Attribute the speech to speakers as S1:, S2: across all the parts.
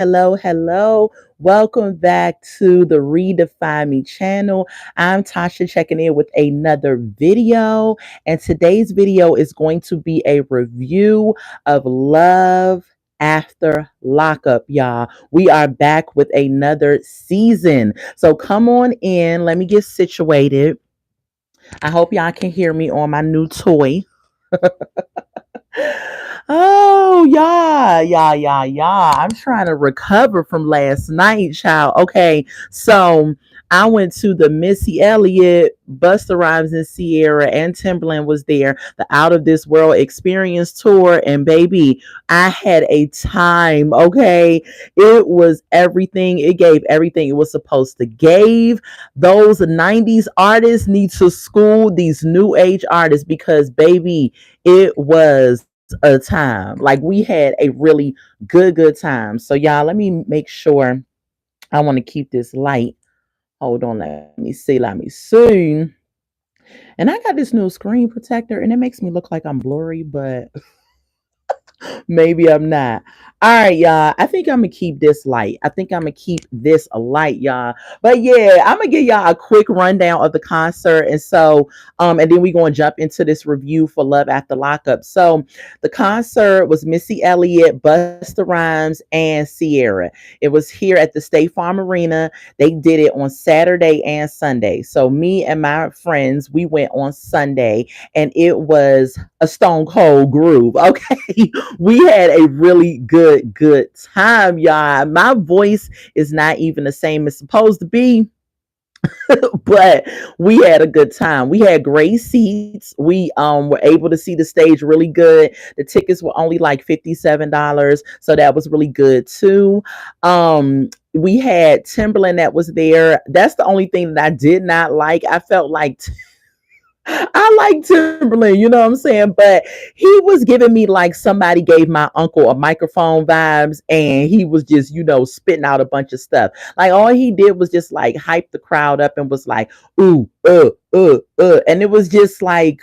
S1: hello, hello. Welcome back to the Redefine Me channel. I'm Tasha checking in with another video, and today's video is going to be a review of Love After Lockup, y'all. We are back with another season. So come on in. Let me get situated. I hope y'all can hear me on my new toy. Oh, yeah. I'm trying to recover from last night, child. Okay, so I went to the Missy Elliott, Busta Rhymes and Sierra, and Timberland was there, the Out of This World Experience tour. And baby, I had a time. Okay, it was everything. It gave everything it was supposed to give. Those 90s artists need to school these new age artists because, baby, it was a time. Like we had a really good time. So y'all, let me make sure. I want to keep this light. Hold on, let me see. Let me see. And I got this new screen protector, and it makes me look like I'm blurry, but maybe I'm not. All right, y'all. I think I'm gonna keep this light. I think I'm gonna keep this a light, y'all. But yeah, I'm gonna give y'all a quick rundown of the concert, and and then we're gonna jump into this review for Love After Lockup. So, the concert was Missy Elliott, Busta Rhymes, and Sierra. It was here at the State Farm Arena. They did it on Saturday and Sunday. So, me and my friends, we went on Sunday, and it was a stone cold groove. Okay, we had a really good time, y'all. My voice is not even the same as supposed to be, but we had a good time. We had great seats. We were able to see the stage really good. The tickets were only like $57, so that was really good too. We had Timberland that was there. That's the only thing that I did not like. I felt like I like Timberland, you know what I'm saying? But he was giving me like somebody gave my uncle a microphone vibes, and he was just, spitting out a bunch of stuff. Like all he did was just like hype the crowd up and was like, ooh, and it was just like,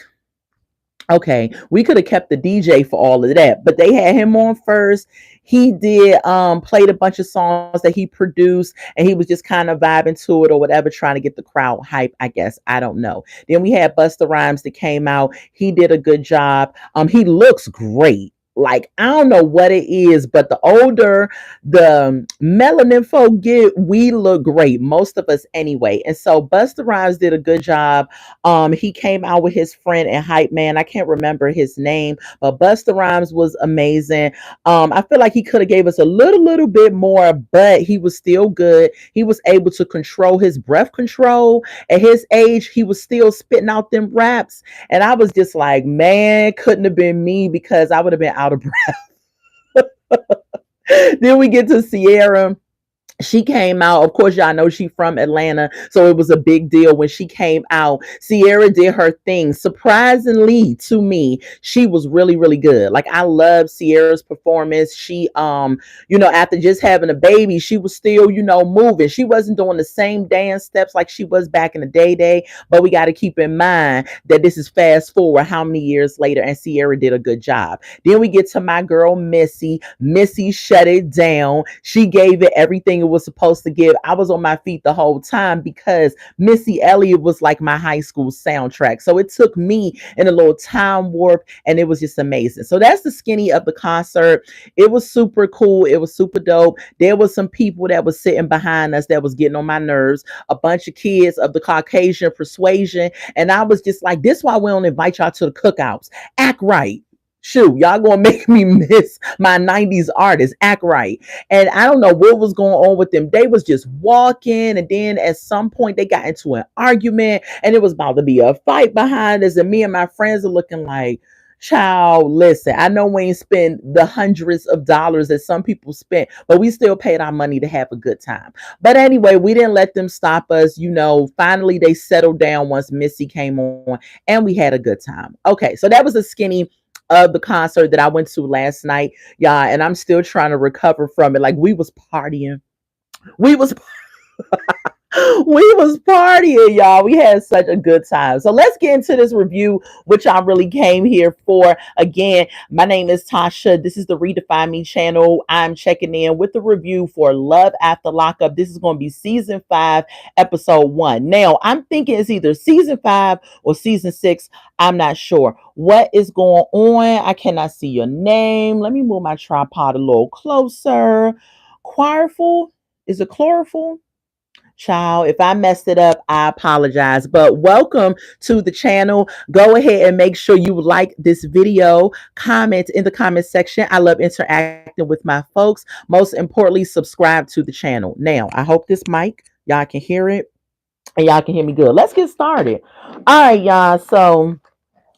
S1: okay, we could have kept the DJ for all of that, but they had him on first. He did played a bunch of songs that he produced, and he was just kind of vibing to it or whatever, trying to get the crowd hype, I guess. I don't know. Then we had Busta Rhymes that came out. He did a good job. He looks great. Like I don't know what it is, but the older the melanin folk get, we look great. Most of us anyway. And so Busta Rhymes did a good job. He came out with his friend and hype man. I can't remember his name, but Busta Rhymes was amazing. I feel like he could have gave us a little bit more, but he was still good. He was able to control his breath control. At his age, he was still spitting out them raps. And I was just like, man, couldn't have been me because I would have been out of breath. Then we get to Sierra. She came out. Of course, y'all know she from Atlanta, so it was a big deal when she came out. Sierra did her thing. Surprisingly to me, she was really good. Like I love Sierra's performance. She after just having a baby, she was still, moving. She wasn't doing the same dance steps like she was back in the day, but we got to keep in mind that this is fast forward how many years later, and Sierra did a good job. Then we get to my girl Missy. Missy shut it down. She gave it everything it was supposed to give. I was on my feet the whole time because Missy Elliott was like my high school soundtrack. So it took me in a little time warp, and it was just amazing. So that's the skinny of the concert. It was super cool. It was super dope. There was some people that was sitting behind us that was getting on my nerves. A bunch of kids of the Caucasian persuasion. And I was just like, this is why we don't invite y'all to the cookouts. Act right. Shoot, y'all gonna make me miss my 90s artists. Act right. And I don't know what was going on with them. They was just walking, and then at some point they got into an argument, and it was about to be a fight behind us. And me and my friends are looking like, child, listen, I know we ain't spent the hundreds of dollars that some people spent, but we still paid our money to have a good time. But anyway, we didn't let them stop us. Finally they settled down once Missy came on, and we had a good time. Okay, so that was a skinny of the concert that I went to last night, y'all, and I'm still trying to recover from it. Like we was partying. We was We was partying, y'all. We had such a good time. So let's get into this review, which I really came here for. Again, my name is Tasha. This is the Redefine Me channel. I'm checking in with the review for Love After Lockup. This is going to be season 5, episode 1. Now, I'm thinking it's either season 5 or season 6. I'm not sure. What is going on? I cannot see your name. Let me move my tripod a little closer. Choirful? Is it chlorophyll? Child, if I messed it up, I apologize. But welcome to the channel. Go ahead and make sure you like this video. Comment in the comment section. I love interacting with my folks. Most importantly, subscribe to the channel. Now, I hope this mic, y'all can hear it and y'all can hear me good. Let's get started. All right, y'all. So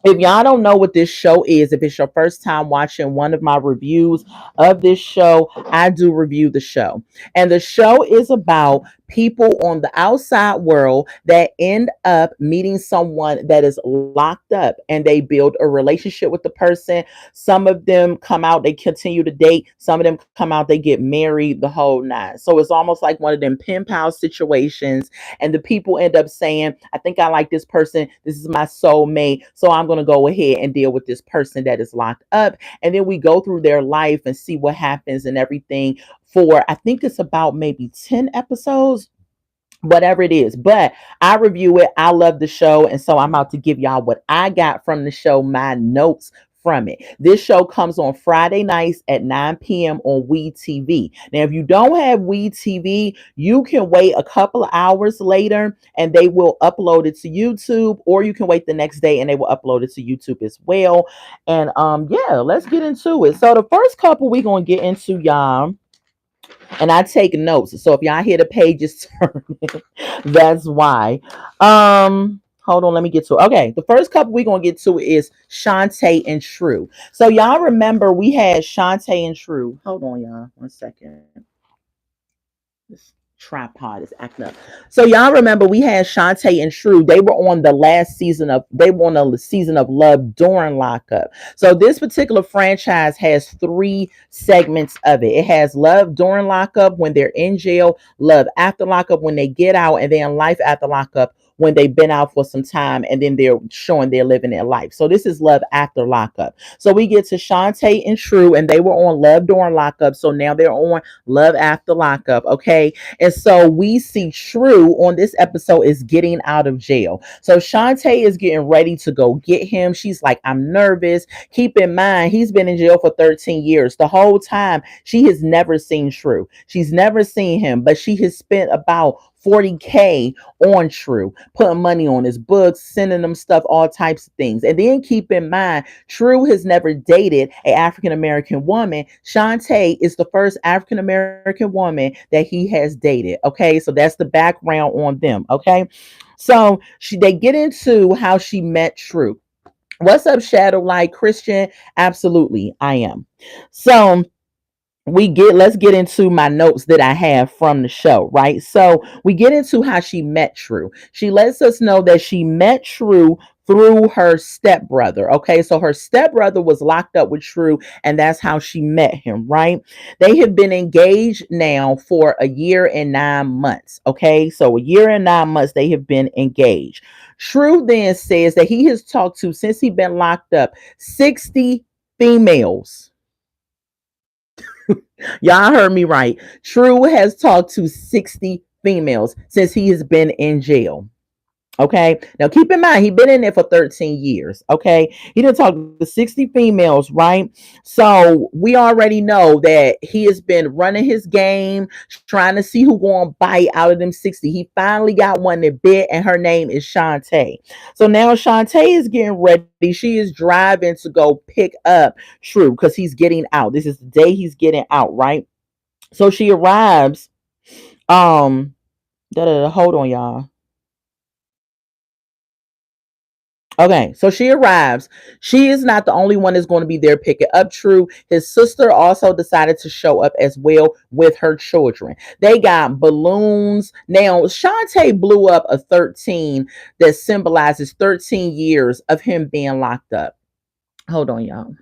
S1: if y'all don't know what this show is, if it's your first time watching one of my reviews of this show, I do review the show. And the show is about people on the outside world that end up meeting someone that is locked up and they build a relationship with the person. Some of them come out, they continue to date. Some of them come out, they get married, the whole nine. So it's almost like one of them pen pal situations, and the people end up saying, I think I like this person. This is my soulmate. So I'm going to go ahead and deal with this person that is locked up. And then we go through their life and see what happens and everything for, I think it's about maybe 10 episodes, whatever it is. But I review it. I love the show. And so I'm about to give y'all what I got from the show, my notes from it. This show comes on Friday nights at 9 p.m. on We TV. Now, if you don't have We TV, you can wait a couple of hours later and they will upload it to YouTube, or you can wait the next day and they will upload it to YouTube as well. And yeah, let's get into it. So the first couple we're gonna get into, y'all, and I take notes. So if y'all hear the pages turning, that's why. Hold on, let me get to it. Okay, the first couple we're gonna get to is Shantae and True. So y'all remember we had Shantae and True. Hold on, y'all. 1 second. This tripod is acting up. So y'all remember we had Shantae and True. They were on the last season of, they were on the season of Love during Lockup. So this particular franchise has 3 segments of it. It has Love during Lockup when they're in jail, Love after Lockup when they get out, and then Life after Lockup when they've been out for some time and then they're showing they're living their life. So this is Love after Lockup. So we get to Shantae and True, and they were on Love during Lockup. So now they're on Love after Lockup. Okay. And so we see True on this episode is getting out of jail. So Shantae is getting ready to go get him. She's like, I'm nervous. Keep in mind, he's been in jail for 13 years. The whole time, she has never seen True. She's never seen him, but she has spent about 40K on True, putting money on his books, sending them stuff, all types of things. And then keep in mind, True has never dated an African American woman. Shantae is the first African American woman that he has dated. Okay, so that's the background on them. Okay, so they get into how she met True. What's up, Shadow Light Christian? Absolutely, I am. So let's get into my notes that I have from the show, right? So we get into how she met True. She lets us know that she met True through her stepbrother. Okay, so her stepbrother was locked up with True, and that's how she met him, right? They have been engaged now for a year and 9 months. Okay, so a year and 9 months they have been engaged. True then says that he has talked to, since he's been locked up, 60 females. Y'all heard me right. True has talked to 60 females since he has been in jail. Okay. Now keep in mind, he's been in there for 13 years. Okay. He done talked to 60 females, right? So we already know that he has been running his game, trying to see who gonna bite out of them 60. He finally got one that bit, and her name is Shantae. So now Shantae is getting ready. She is driving to go pick up True because he's getting out. This is the day he's getting out, right? So she arrives. Um, hold on, y'all. Okay, so she arrives. She is not the only one that's going to be there picking up True. His sister also decided to show up as well with her children. They got balloons. Now, Shantae blew up a 13 that symbolizes 13 years of him being locked up. Hold on, y'all.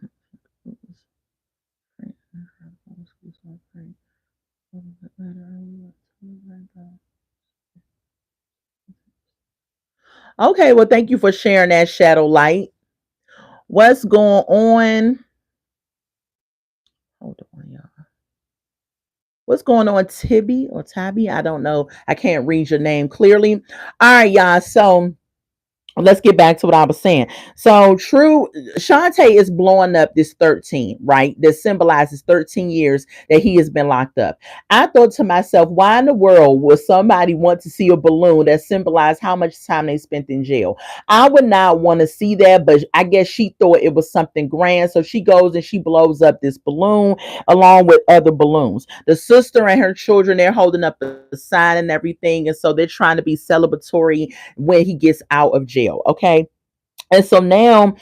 S1: Okay, well, thank you for sharing that shadow light. What's going on? Hold on, y'all. What's going on, Tibby or Tabby? I don't know. I can't read your name clearly. All right, y'all. So let's get back to what I was saying. So True Shantae is blowing up this 13, right? That symbolizes 13 years that he has been locked up. I thought to myself, why in the world would somebody want to see a balloon that symbolized how much time they spent in jail? I would not want to see that, but I guess she thought it was something grand. So she goes and she blows up this balloon along with other balloons. The sister and her children, they're holding up the sign and everything. And so they're trying to be celebratory when he gets out of jail. Okay. And so now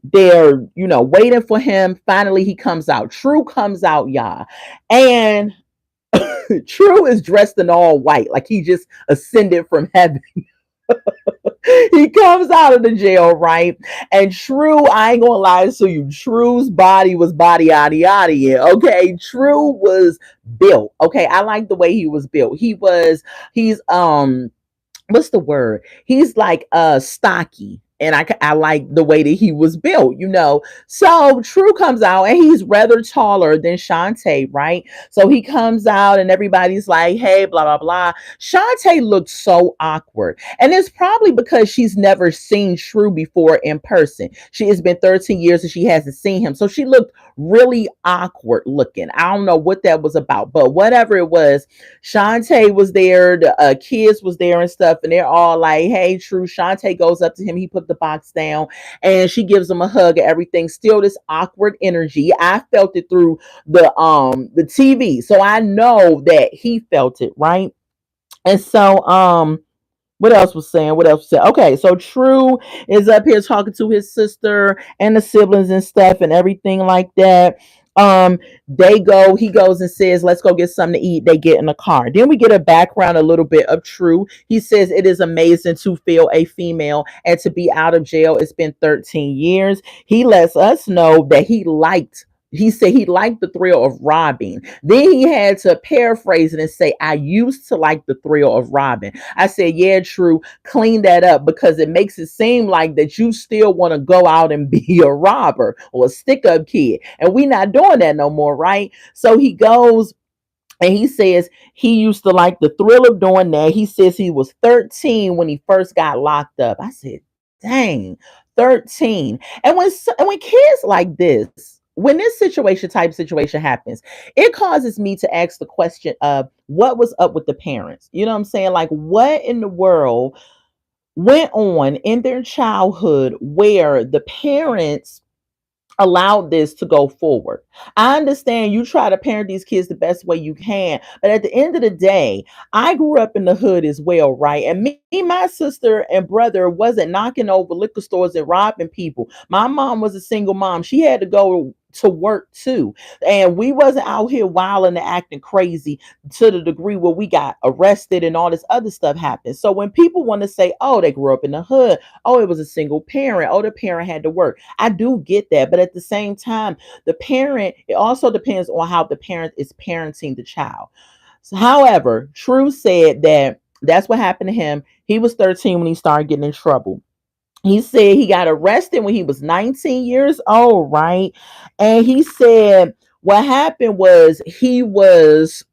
S1: they're, waiting for him. Finally, he comes out. True comes out, y'all. And True is dressed in all white, like he just ascended from heaven. He comes out of the jail, right? And True, I ain't gonna lie to you, True's body was body yada yada. Yeah, okay. True was built. Okay, I like the way he was built. He's what's the word? He's like stocky. And I like the way that he was built. So True comes out and he's rather taller than Shantae, right? So he comes out and everybody's like, hey, blah, blah, blah. Shantae looks so awkward. And it's probably because she's never seen True before in person. Has been 13 years and she hasn't seen him. So she looked really awkward looking. I don't know what that was about, but whatever it was, Shantae was there, the kids was there and stuff, and they're all like, hey, True. Shantae goes up to him, he put the box down, and she gives him a hug and everything. Still this awkward energy. I felt it through the TV. So I know that he felt it, right? And so what else was saying? What else was saying? Okay, so True is up here talking to his sister and the siblings and stuff and everything like that. He goes and says, let's go get something to eat. They get in the car. Then we get a background a little bit of True. He says it is amazing to feel a female and to be out of jail. It's been 13 years. He lets us know that he said he liked the thrill of robbing. Then he had to paraphrase it and say, I used to like the thrill of robbing. I said, yeah, True, clean that up because it makes it seem like that you still want to go out and be a robber or a stick up kid. And we not doing that no more, right? So he goes and he says he used to like the thrill of doing that. He says he was 13 when he first got locked up. I said, dang, 13. And when kids like this, when this situation happens, it causes me to ask the question of what was up with the parents. You know what I'm saying? Like, what in the world went on in their childhood where the parents allowed this to go forward. I understand you try to parent these kids the best way you can, but at the end of the day, I grew up in the hood as well, right? And me, my sister and brother wasn't knocking over liquor stores and robbing people. My mom was a single mom. She had to go to work too. And we wasn't out here wilding and acting crazy to the degree where we got arrested and all this other stuff happened. So when people want to say, oh, they grew up in the hood, oh, it was a single parent, oh, the parent had to work. I do get that. But at the same time, it also depends on how the parent is parenting the child. So, however, True said that that's what happened to him. He was 13 when he started getting in trouble. He said he got arrested when he was 19 years old, right? And he said what happened was he was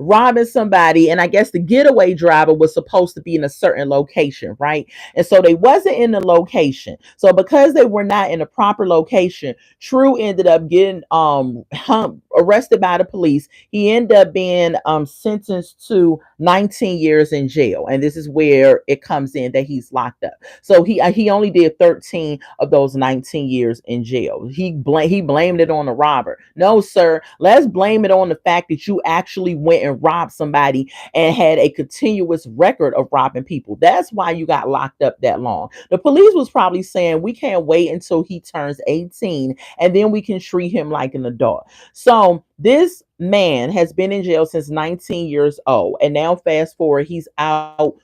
S1: robbing somebody, and I guess the getaway driver was supposed to be in a certain location, right? And so they wasn't in the location. So because they were not in the proper location, True ended up getting arrested by the police. He ended up being sentenced to 19 years in jail, and this is where it comes in that he's locked up. So he only did 13 of those 19 years in jail. He blamed it on the robber. No, sir. Let's blame it on the fact that you actually went and robbed somebody and had a continuous record of robbing people. That's why you got locked up that long. The police was probably saying we can't wait until he turns 18 and then we can treat him like an adult. So this man has been in jail since 19 years old, and now fast forward, he's out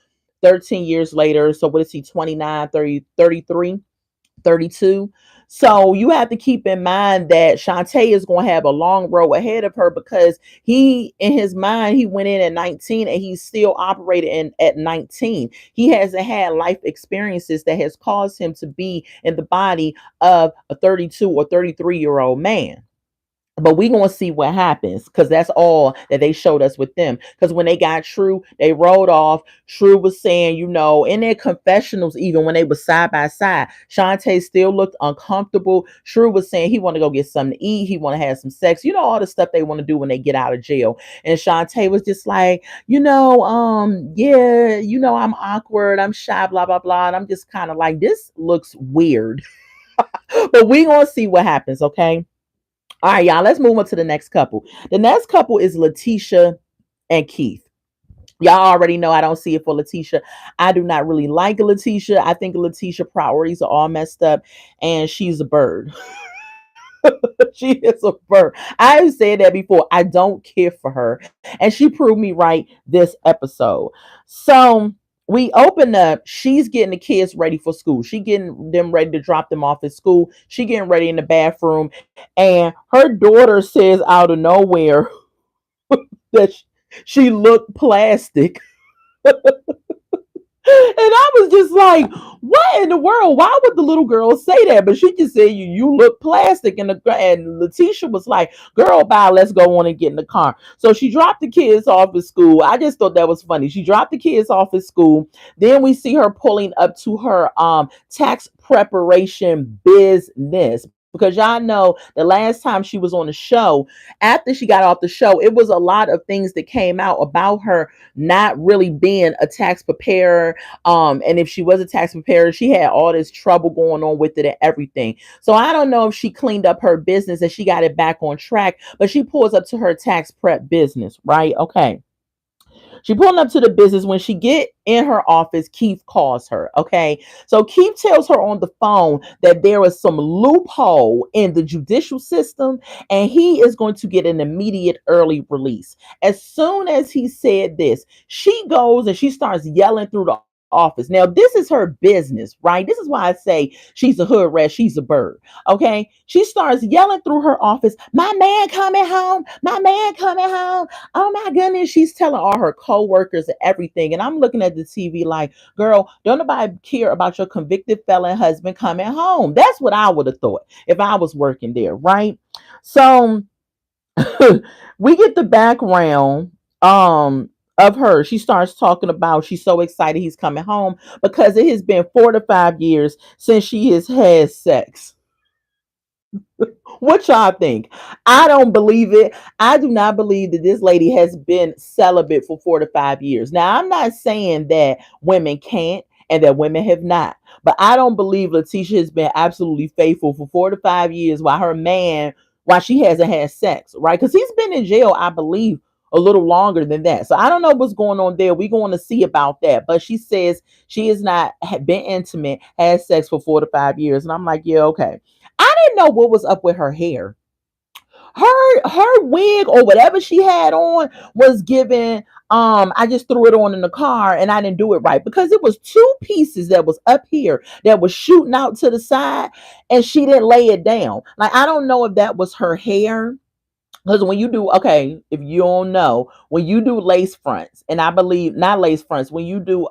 S1: 13 years later. So what is he, 29, 30, 33, 32? So you have to keep in mind that Shantae is going to have a long road ahead of her because he, in his mind, he went in at 19 and he's still operating at 19. He hasn't had life experiences that has caused him to be in the body of a 32 or 33-year-old man. But we gonna see what happens because that's all that they showed us with them. Because when they got True, they rolled off. True was saying, in their confessionals, even when they were side by side, Shantae still looked uncomfortable. True was saying he want to go get something to eat. He want to have some sex. All the stuff they want to do when they get out of jail. And Shantae was just like, yeah, I'm awkward. I'm shy, blah blah blah. And I'm just kind of like, this looks weird. But we gonna see what happens. Okay. All right, y'all, let's move on to the next couple. The next couple is Letitia and Keith. Y'all already know I don't see it for Letitia. I do not really like Letitia. I think Letitia priorities are all messed up and she's a bird. She is a bird. I've said that before. I don't care for her. And she proved me right this episode. So we open up. She's getting the kids ready for school. She getting them ready to drop them off at school. She getting ready in the bathroom. And her daughter says out of nowhere that she looked plastic. And I was just like, what in the world? Why would the little girl say that? But she just said, you look plastic. And Letitia was like, girl, bye, let's go on and get in the car. So she dropped the kids off at school. I just thought that was funny. She dropped the kids off at school. Then we see her pulling up to her tax preparation business. Because y'all know the last time she was on the show, after she got off the show, it was a lot of things that came out about her not really being a tax preparer. And if she was a tax preparer, she had all this trouble going on with it and everything. So I don't know if she cleaned up her business and she got it back on track, but she pulls up to her tax prep business, right? Okay. She pulling up to the business. When she get in her office, Keith calls her. Okay. So Keith tells her on the phone that there is some loophole in the judicial system and he is going to get an immediate early release. As soon as he said this, she goes and she starts yelling through the office. Now, this is her business, right? This is why I say she's a hood rat, she's a bird. Okay. She starts yelling through her office, my man coming home, my man coming home. Oh my goodness. She's telling all her co-workers and everything. And I'm looking at the TV like, girl, don't nobody care about your convicted felon husband coming home. That's what I would have thought if I was working there, right? So we get the background of her. She starts talking about she's so excited he's coming home because it has been 4 to 5 years since she has had sex. What y'all think? I don't believe it. I do not believe that this lady has been celibate for 4 to 5 years. Now, I'm not saying that women can't and that women have not, but I don't believe Letitia has been absolutely faithful for 4 to 5 years while she hasn't had sex, right? Because he's been in jail, I believe, a little longer than that. So I don't know what's going on there. We're going to see about that. But she says she has not been intimate, had sex for 4 to 5 years. And I'm like, yeah, okay. I didn't know what was up with her hair. Her wig or whatever she had on was given. I just threw it on in the car and I didn't do it right because it was two pieces that was up here that was shooting out to the side and she didn't lay it down. Like, I don't know if that was her hair. Because when you do, okay, if you don't know, when you do lace fronts, and I believe not lace fronts, when you do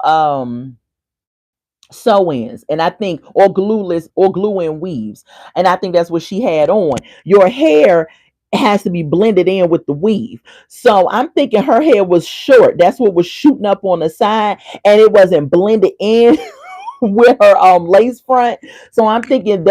S1: sew-ins, and I think or glueless or glue-in weaves, and I think that's what she had on. Your hair has to be blended in with the weave. So I'm thinking her hair was short. That's what was shooting up on the side, and it wasn't blended in with her lace front. So I'm thinking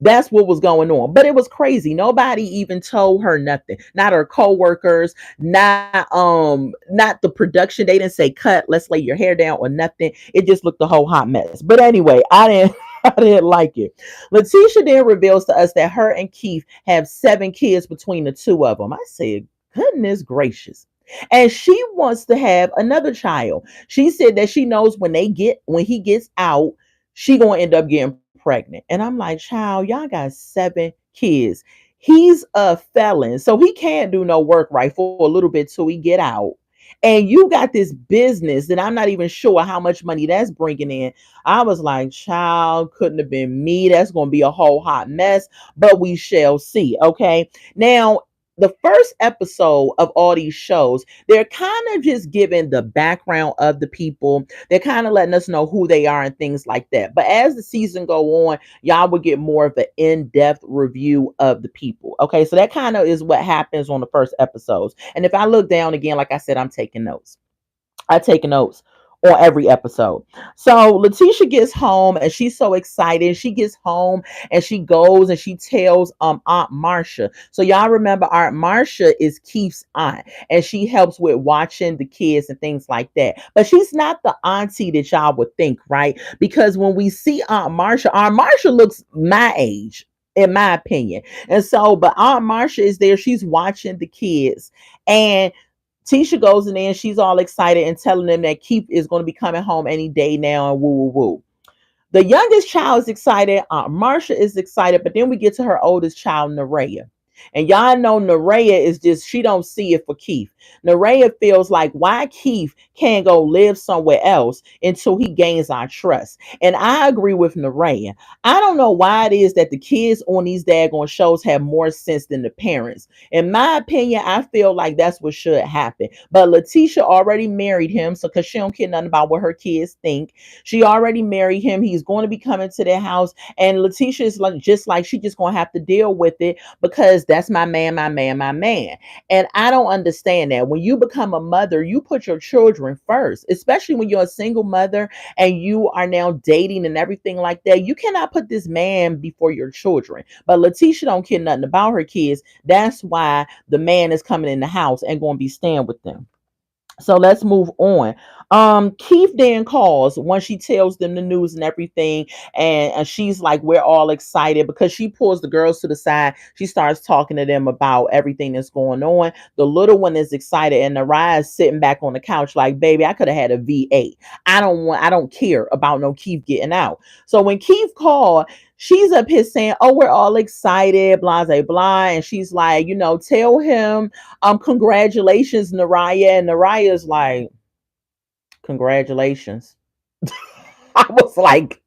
S1: that's what was going on. But it was crazy. Nobody even told her nothing. Not her co-workers, not the production. They didn't say cut, let's lay your hair down or nothing. It just looked a whole hot mess. But anyway, I didn't I didn't like it. Letitia then reveals to us that her and Keith have 7 kids between the two of them. I said, goodness gracious. And she wants to have another child. She said that she knows when he gets out, she gonna end up getting pregnant. And I'm like, child, y'all got 7 kids. He's a felon, so he can't do no work right for a little bit till he get out. And you got this business that I'm not even sure how much money that's bringing in. I was like, child, couldn't have been me. That's going to be a whole hot mess, but we shall see. Okay. Now, the first episode of all these shows, they're kind of just giving the background of the people. They're kind of letting us know who they are and things like that. But as the season go on, y'all will get more of an in-depth review of the people. Okay, so that kind of is what happens on the first episodes. And if I look down again, like I said, I'm taking notes. I take notes on every episode. So Letitia gets home and she's so excited. She gets home and she goes and she tells Aunt Marcia. So y'all remember Aunt Marcia is Keith's aunt and she helps with watching the kids and things like that. But she's not the auntie that y'all would think, right? Because when we see Aunt Marcia looks my age in my opinion. And so, but Aunt Marcia is there. She's watching the kids and Tisha goes in there and she's all excited and telling them that Keith is going to be coming home any day now and woo woo woo. The youngest child is excited. Aunt Marcia is excited, but then we get to her oldest child, Nerea. And y'all know Nerea is just, she don't see it for Keith. Nerea feels like why Keith can't go live somewhere else until he gains our trust. And I agree with Nerea. I don't know why it is that the kids on these daggone shows have more sense than the parents. In my opinion, I feel like that's what should happen. But Letitia already married him, so because she don't care nothing about what her kids think. She already married him. He's going to be coming to their house. And Letitia is like just like she just gonna have to deal with it because that's my man, my man, my man. And I don't understand that. When you become a mother, you put your children first, especially when you're a single mother and you are now dating and everything like that. You cannot put this man before your children. But Letitia don't care nothing about her kids. That's why the man is coming in the house and going to be staying with them. So let's move on. Keith then calls once she tells them the news and everything, and she's like, we're all excited because she pulls the girls to the side. She starts talking to them about everything that's going on. The little one is excited, and Naraya is sitting back on the couch, like, baby, I could have had a V8. I don't care about no Keith getting out. So when Keith called, she's up here saying, oh, we're all excited, blah, blah, blah. And she's like, tell him congratulations, Naraya. And Naraya's like, congratulations. I was like,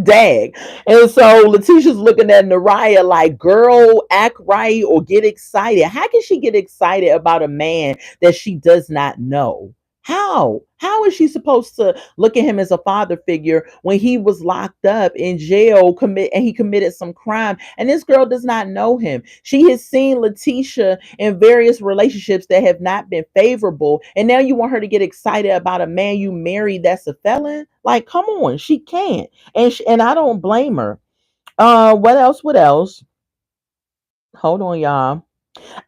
S1: dag. And so Letitia's looking at Naraya like, girl, act right or get excited. How can she get excited about a man that she does not know? How? How is she supposed to look at him as a father figure when he was locked up in jail and he committed some crime and this girl does not know him? She has seen Letitia in various relationships that have not been favorable, and now you want her to get excited about a man you married that's a felon? Like, come on, she can't, and I don't blame her. What else? What else? Hold on, y'all.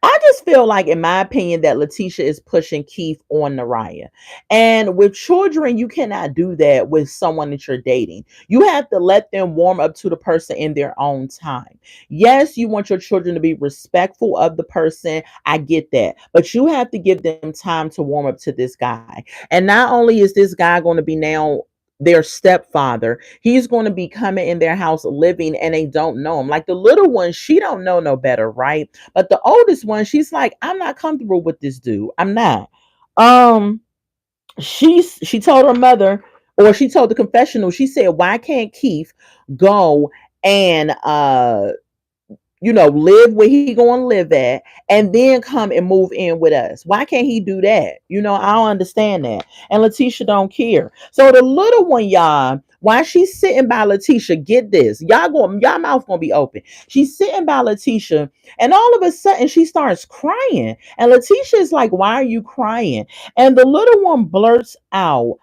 S1: I just feel like, in my opinion, that Letitia is pushing Keith on Naraya. And with children, you cannot do that with someone that you're dating. You have to let them warm up to the person in their own time. Yes, you want your children to be respectful of the person. I get that. But you have to give them time to warm up to this guy. And not only is this guy going to be now their stepfather, he's going to be coming in their house living and they don't know him. Like the little one, she don't know no better, right? But the oldest one, she's like, I'm not comfortable with this dude. I'm not. Um, she told her mother, or she told the confessional, she said, why can't Keith go and live where he going to live at and then come and move in with us? Why can't he do that? I don't understand that. And Letitia don't care. So the little one, y'all, while she's sitting by Letitia, get this, y'all mouth gonna be open. She's sitting by Letitia, and all of a sudden she starts crying. And Letitia is like, why are you crying? And the little one blurts out,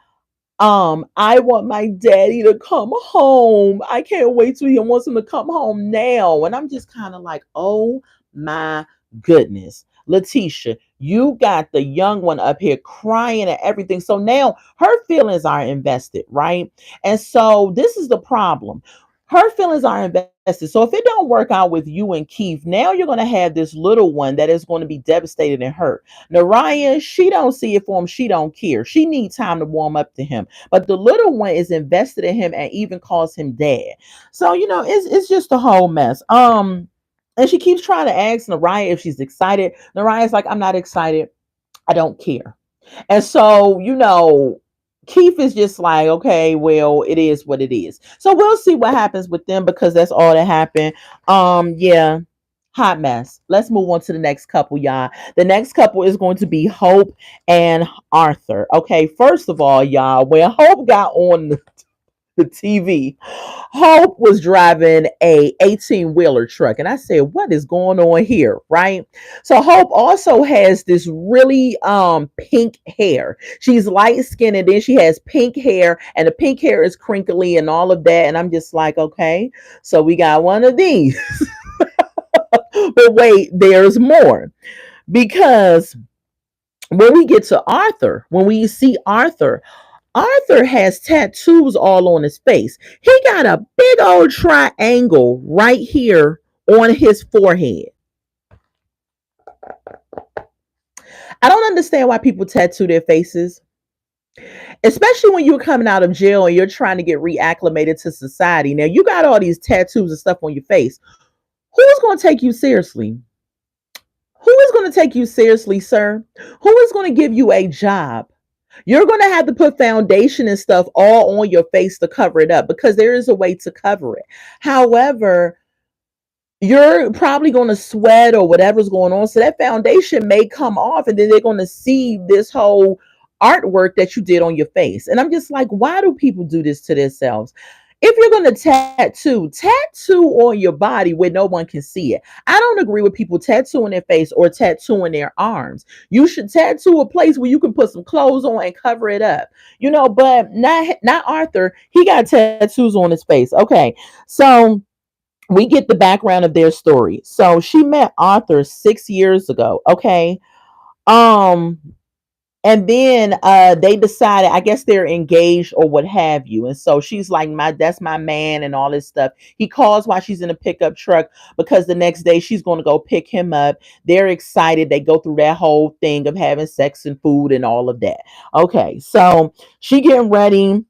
S1: I want my daddy to come home. I can't wait till he wants him to come home now. And I'm just kind of like, oh my goodness. Letitia, you got the young one up here crying and everything. So now her feelings are invested, right? And so this is the problem. Her feelings are invested. So if it don't work out with you and Keith, now you're going to have this little one that is going to be devastated and hurt. Naraya, she don't see it for him. She don't care. She needs time to warm up to him. But the little one is invested in him and even calls him dad. So, it's just a whole mess. And she keeps trying to ask Naraya if she's excited. Naraya's like, I'm not excited. I don't care. And so, Keith is just like, okay, well, it is what it is. So we'll see what happens with them because that's all that happened. Yeah, hot mess. Let's move on to the next couple, y'all. The next couple is going to be Hope and Arthur. Okay, first of all, y'all, when Hope got on the TV, Hope was driving a 18 wheeler truck, and I said, "What is going on here?" Right? So Hope also has this really pink hair. She's light skinned, and then she has pink hair, and the pink hair is crinkly and all of that. And I'm just like, okay, so we got one of these. But wait, there's more because when we get to Arthur, when we see Arthur, Arthur has tattoos all on his face. He got a big old triangle right here on his forehead. I don't understand why people tattoo their faces, especially when you're coming out of jail and you're trying to get reacclimated to society. Now, you got all these tattoos and stuff on your face. Who's going to take you seriously? Who is going to take you seriously, sir? Who is going to give you a job? You're going to have to put foundation and stuff all on your face to cover it up because there is a way to cover it. However, you're probably going to sweat or whatever's going on. So that foundation may come off and then they're going to see this whole artwork that you did on your face. And I'm just like, why do people do this to themselves? If you're going to tattoo on your body where no one can see it. I don't agree with people tattooing their face or tattooing their arms. You should tattoo a place where you can put some clothes on and cover it up. But not Arthur. He got tattoos on his face. Okay. So we get the background of their story. So she met Arthur 6 years ago. Okay. Um, and then they decided, I guess they're engaged or what have you. And so she's like, that's my man and all this stuff. He calls while she's in a pickup truck because the next day she's going to go pick him up. They're excited. They go through that whole thing of having sex and food and all of that. Okay, so she getting ready.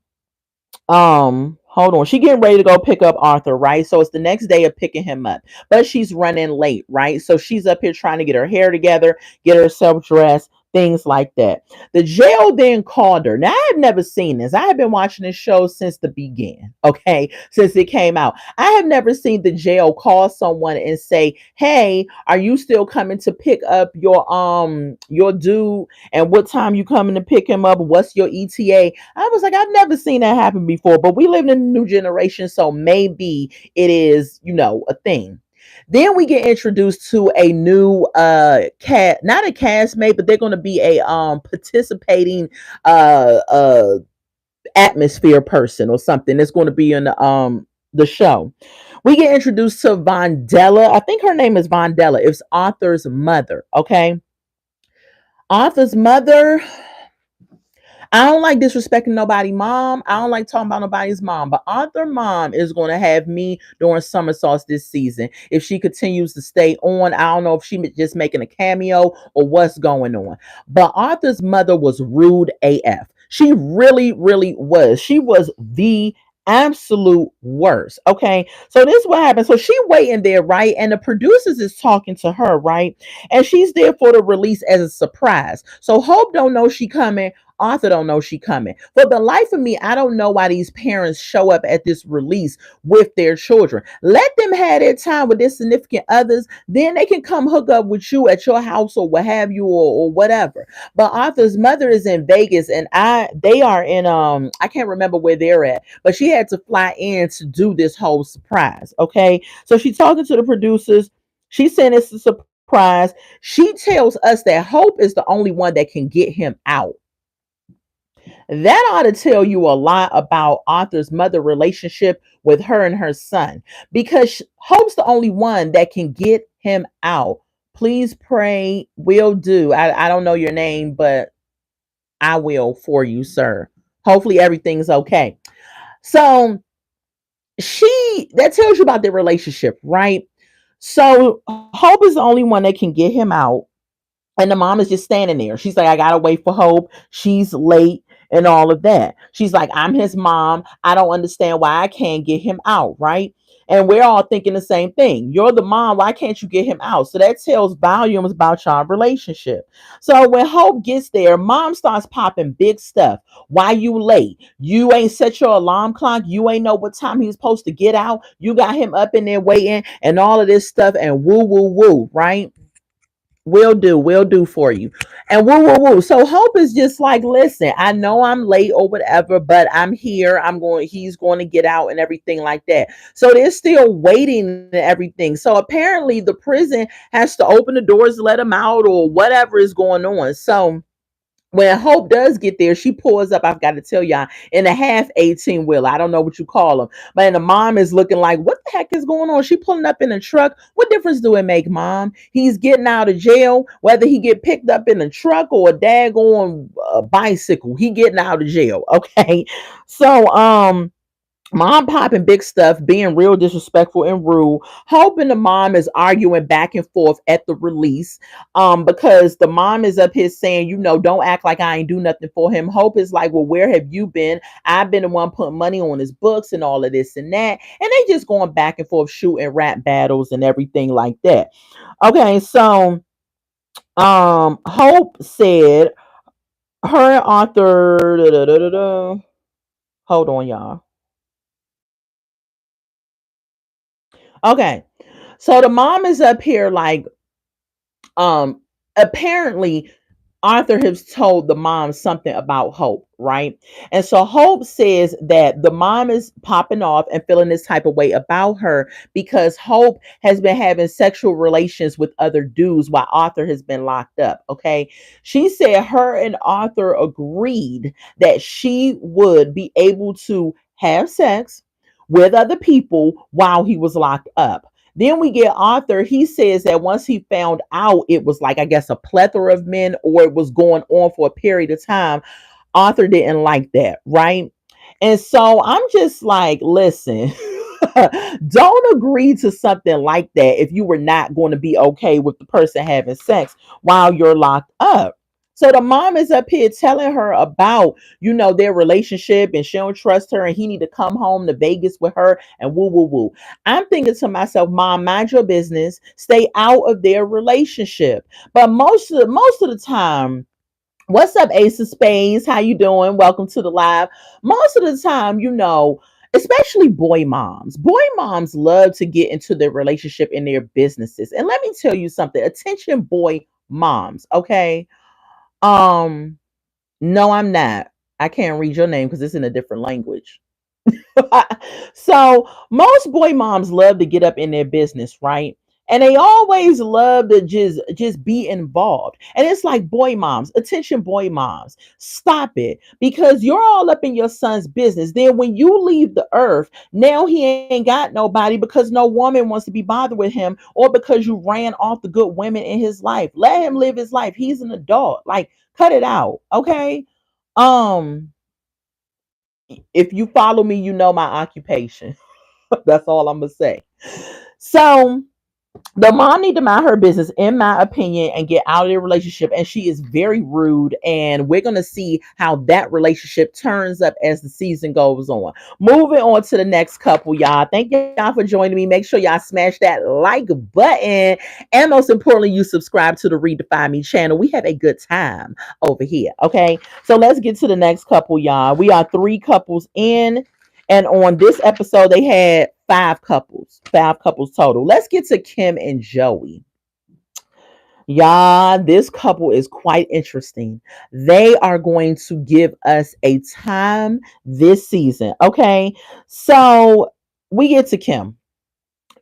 S1: Hold on. She getting ready to go pick up Arthur, right? So it's the next day of picking him up, but she's running late, right? So she's up here trying to get her hair together, get herself dressed, things like that. The jail then called her. Now, I have never seen this. I have been watching this show since the beginning, okay? Since it came out. I have never seen the jail call someone and say, "Hey, are you still coming to pick up your dude? And what time you coming to pick him up? What's your ETA?" I was like, I've never seen that happen before, but we live in a new generation, so maybe it is, a thing. Then we get introduced to a new cat, not a castmate, but they're going to be a participating uh uh atmosphere person or something that's going to be in the show. We get introduced to Vondella. I think her name is Vondella. It's Arthur's mother. Okay. Arthur's mother. I don't like disrespecting nobody's mom. I don't like talking about nobody's mom. But Arthur's mom is going to have me doing somersaults this season. If she continues to stay on, I don't know if she just making a cameo or what's going on. But Arthur's mother was rude AF. She really, really was. She was the absolute worst. Okay. So this is what happened. So she waiting there, right? And the producers is talking to her, right? And she's there for the release as a surprise. So Hope don't know she coming. Arthur don't know she coming. For the life of me, I don't know why these parents show up at this release with their children. Let them have their time with their significant others. Then they can come hook up with you at your house or what have you or whatever. But Arthur's mother is in Vegas and they are in I can't remember where they're at, but she had to fly in to do this whole surprise. Okay. So she's talking to the producers. She said it's a surprise. She tells us that Hope is the only one that can get him out. That ought to tell you a lot about Arthur's mother relationship with her and her son because Hope's the only one that can get him out. Please pray, will do. I don't know your name, but I will for you, sir. Hopefully everything's okay. So that tells you about their relationship, right? So Hope is the only one that can get him out. And the mom is just standing there. She's like, I gotta wait for Hope. She's late and all of that. She's like, I'm his mom. I don't understand why I can't get him out, right? And we're all thinking the same thing. You're the mom. Why can't you get him out? So that tells volumes about your relationship. So when Hope gets there, mom starts popping big stuff. Why you late? You ain't set your alarm clock. You ain't know what time he's supposed to get out. You got him up in there waiting and all of this stuff and woo, woo, woo, right? Will do for you. And woo, woo, woo. So Hope is just like, listen, I know I'm late or whatever, but I'm here. He's going to get out and everything like that. So they're still waiting and everything. So apparently the prison has to open the doors to let him out or whatever is going on. So when Hope does get there, she pulls up, I've got to tell y'all, in a half 18 wheeler. I don't know what you call them. But and the mom is looking like, what the heck is going on? She pulling up in a truck. What difference do it make, mom? He's getting out of jail, whether he get picked up in a truck or a daggone bicycle. He getting out of jail. Okay. So, mom popping big stuff, being real disrespectful and rude. Hope and the mom is arguing back and forth at the release. Because the mom is up here saying, don't act like I ain't do nothing for him. Hope is like, well, where have you been? I've been the one putting money on his books and all of this and that. And they just going back and forth shooting rap battles and everything like that. Okay, so Hope said her and Arthur hold on, y'all. Okay. So the mom is up here like, um, apparently Arthur has told the mom something about Hope, right? And so Hope says that the mom is popping off and feeling this type of way about her because Hope has been having sexual relations with other dudes while Arthur has been locked up. Okay. She said her and Arthur agreed that she would be able to have sex with other people while he was locked up. Then we get Arthur. He says that once he found out it was like, I guess, a plethora of men or it was going on for a period of time, Arthur didn't like that, right? And so I'm just like, listen, don't agree to something like that if you were not going to be okay with the person having sex while you're locked up. So the mom is up here telling her about, their relationship and she don't trust her and he need to come home to Vegas with her and woo woo woo. I'm thinking to myself, mom, mind your business, stay out of their relationship. But most of the time, what's up, Ace of Spades? How you doing? Welcome to the live. Most of the time, especially boy moms. Boy moms love to get into their relationship in their businesses. And let me tell you something. Attention, boy moms. Okay. Um, no, I'm not. I can't read your name because it's in a different language. So most boy moms love to get up in their business, right? And they always love to just be involved. And it's like, boy moms, attention, boy moms, stop it, because you're all up in your son's business. Then when you leave the earth, now he ain't got nobody because no woman wants to be bothered with him, or because you ran off the good women in his life. Let him live his life. He's an adult. Like, cut it out, okay? Um, if you follow me, you know my occupation. That's all I'm gonna say. So the mom need to mind her business, in my opinion, and get out of the relationship. And she is very rude. And we're gonna see how that relationship turns up as the season goes on. Moving on to the next couple, y'all. Thank y'all for joining me. Make sure y'all smash that like button. And most importantly, you subscribe to the Redefine Me channel. We have a good time over here. Okay. So let's get to the next couple, y'all. We are 3 couples in. And on this episode, they had 5 couples total. Let's get to Kim and Joey. Yeah, this couple is quite interesting. They are going to give us a time this season. Okay. So we get to Kim.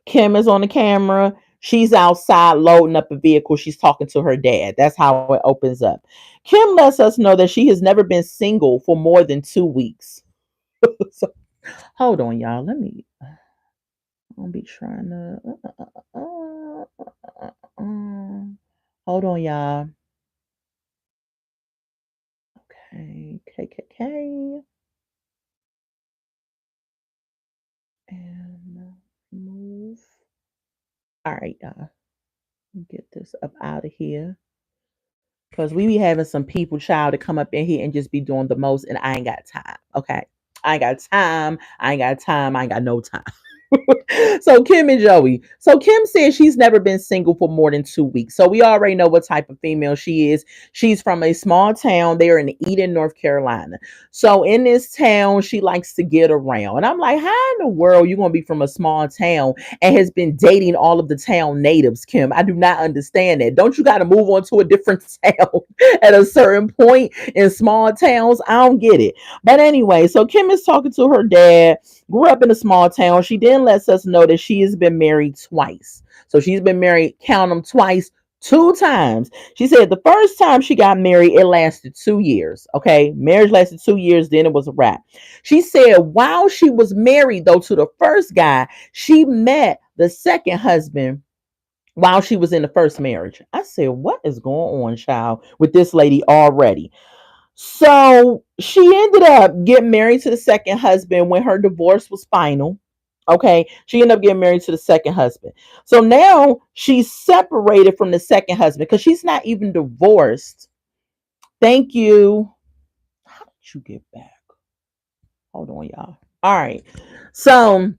S1: Kim is on the camera. She's outside loading up a vehicle. She's talking to her dad. That's how it opens up. Kim lets us know that she has never been single for more than 2 weeks. So, hold on, y'all. I'll be trying to. Hold on, y'all. Okay, KKK. And move. All right, y'all. Get this up out of here. Because we be having some people, child, to come up in here and just be doing the most, and I ain't got time. Okay. I ain't got time. I ain't got time. I ain't got no time. So Kim and Joey. So Kim says she's never been single for more than 2 weeks. So we already know what type of female she is. She's from a small town there in Eden, North Carolina. So in this town, she likes to get around. And I'm like, how in the world you gonna be from a small town and has been dating all of the town natives, Kim? I do not understand that. Don't you got to move on to a different town at a certain point in small towns? I don't get it. But anyway, so Kim is talking to her dad, grew up in a small town. She then lets us know that she has been married twice. So she's been married, count them twice, 2 times. She said the first time she got married, it lasted 2 years. Okay. Marriage lasted 2 years, then it was a wrap. She said while she was married, though, to the first guy, she met the second husband while she was in the first marriage. I said, what is going on, child, with this lady already? So she ended up getting married to the second husband when her divorce was final. Okay. She ended up getting married to the second husband. So now she's separated from the second husband because she's not even divorced. Thank you. How did you get back? Hold on, y'all. All right. So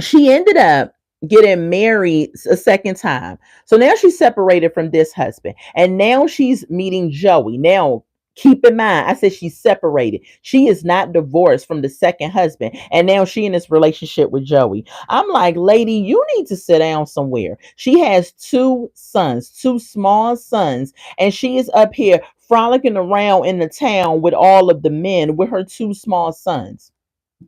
S1: she ended up getting married a second time. So now she's separated from this husband. And now she's meeting Joey. Now, keep in mind, I said she's separated. She is not divorced from the second husband. And now she in this relationship with Joey. I'm like, lady, you need to sit down somewhere. She has 2 sons, 2 small sons, and she is up here frolicking around in the town with all of the men with her 2 small sons.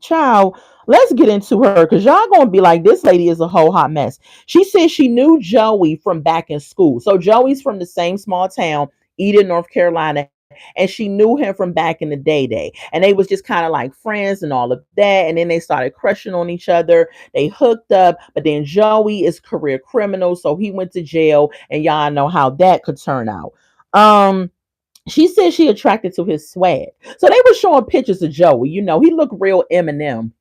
S1: Child, let's get into her because y'all gonna be like, this lady is a whole hot mess. She said she knew Joey from back in school. So Joey's from the same small town, Eden, North Carolina, and she knew him from back in the day. And they was just kind of like friends and all of that. And then they started crushing on each other. They hooked up, but then Joey is career criminal, so he went to jail, and y'all know how that could turn out. She said she attracted to his swag. So they were showing pictures of Joey. He looked real Eminem,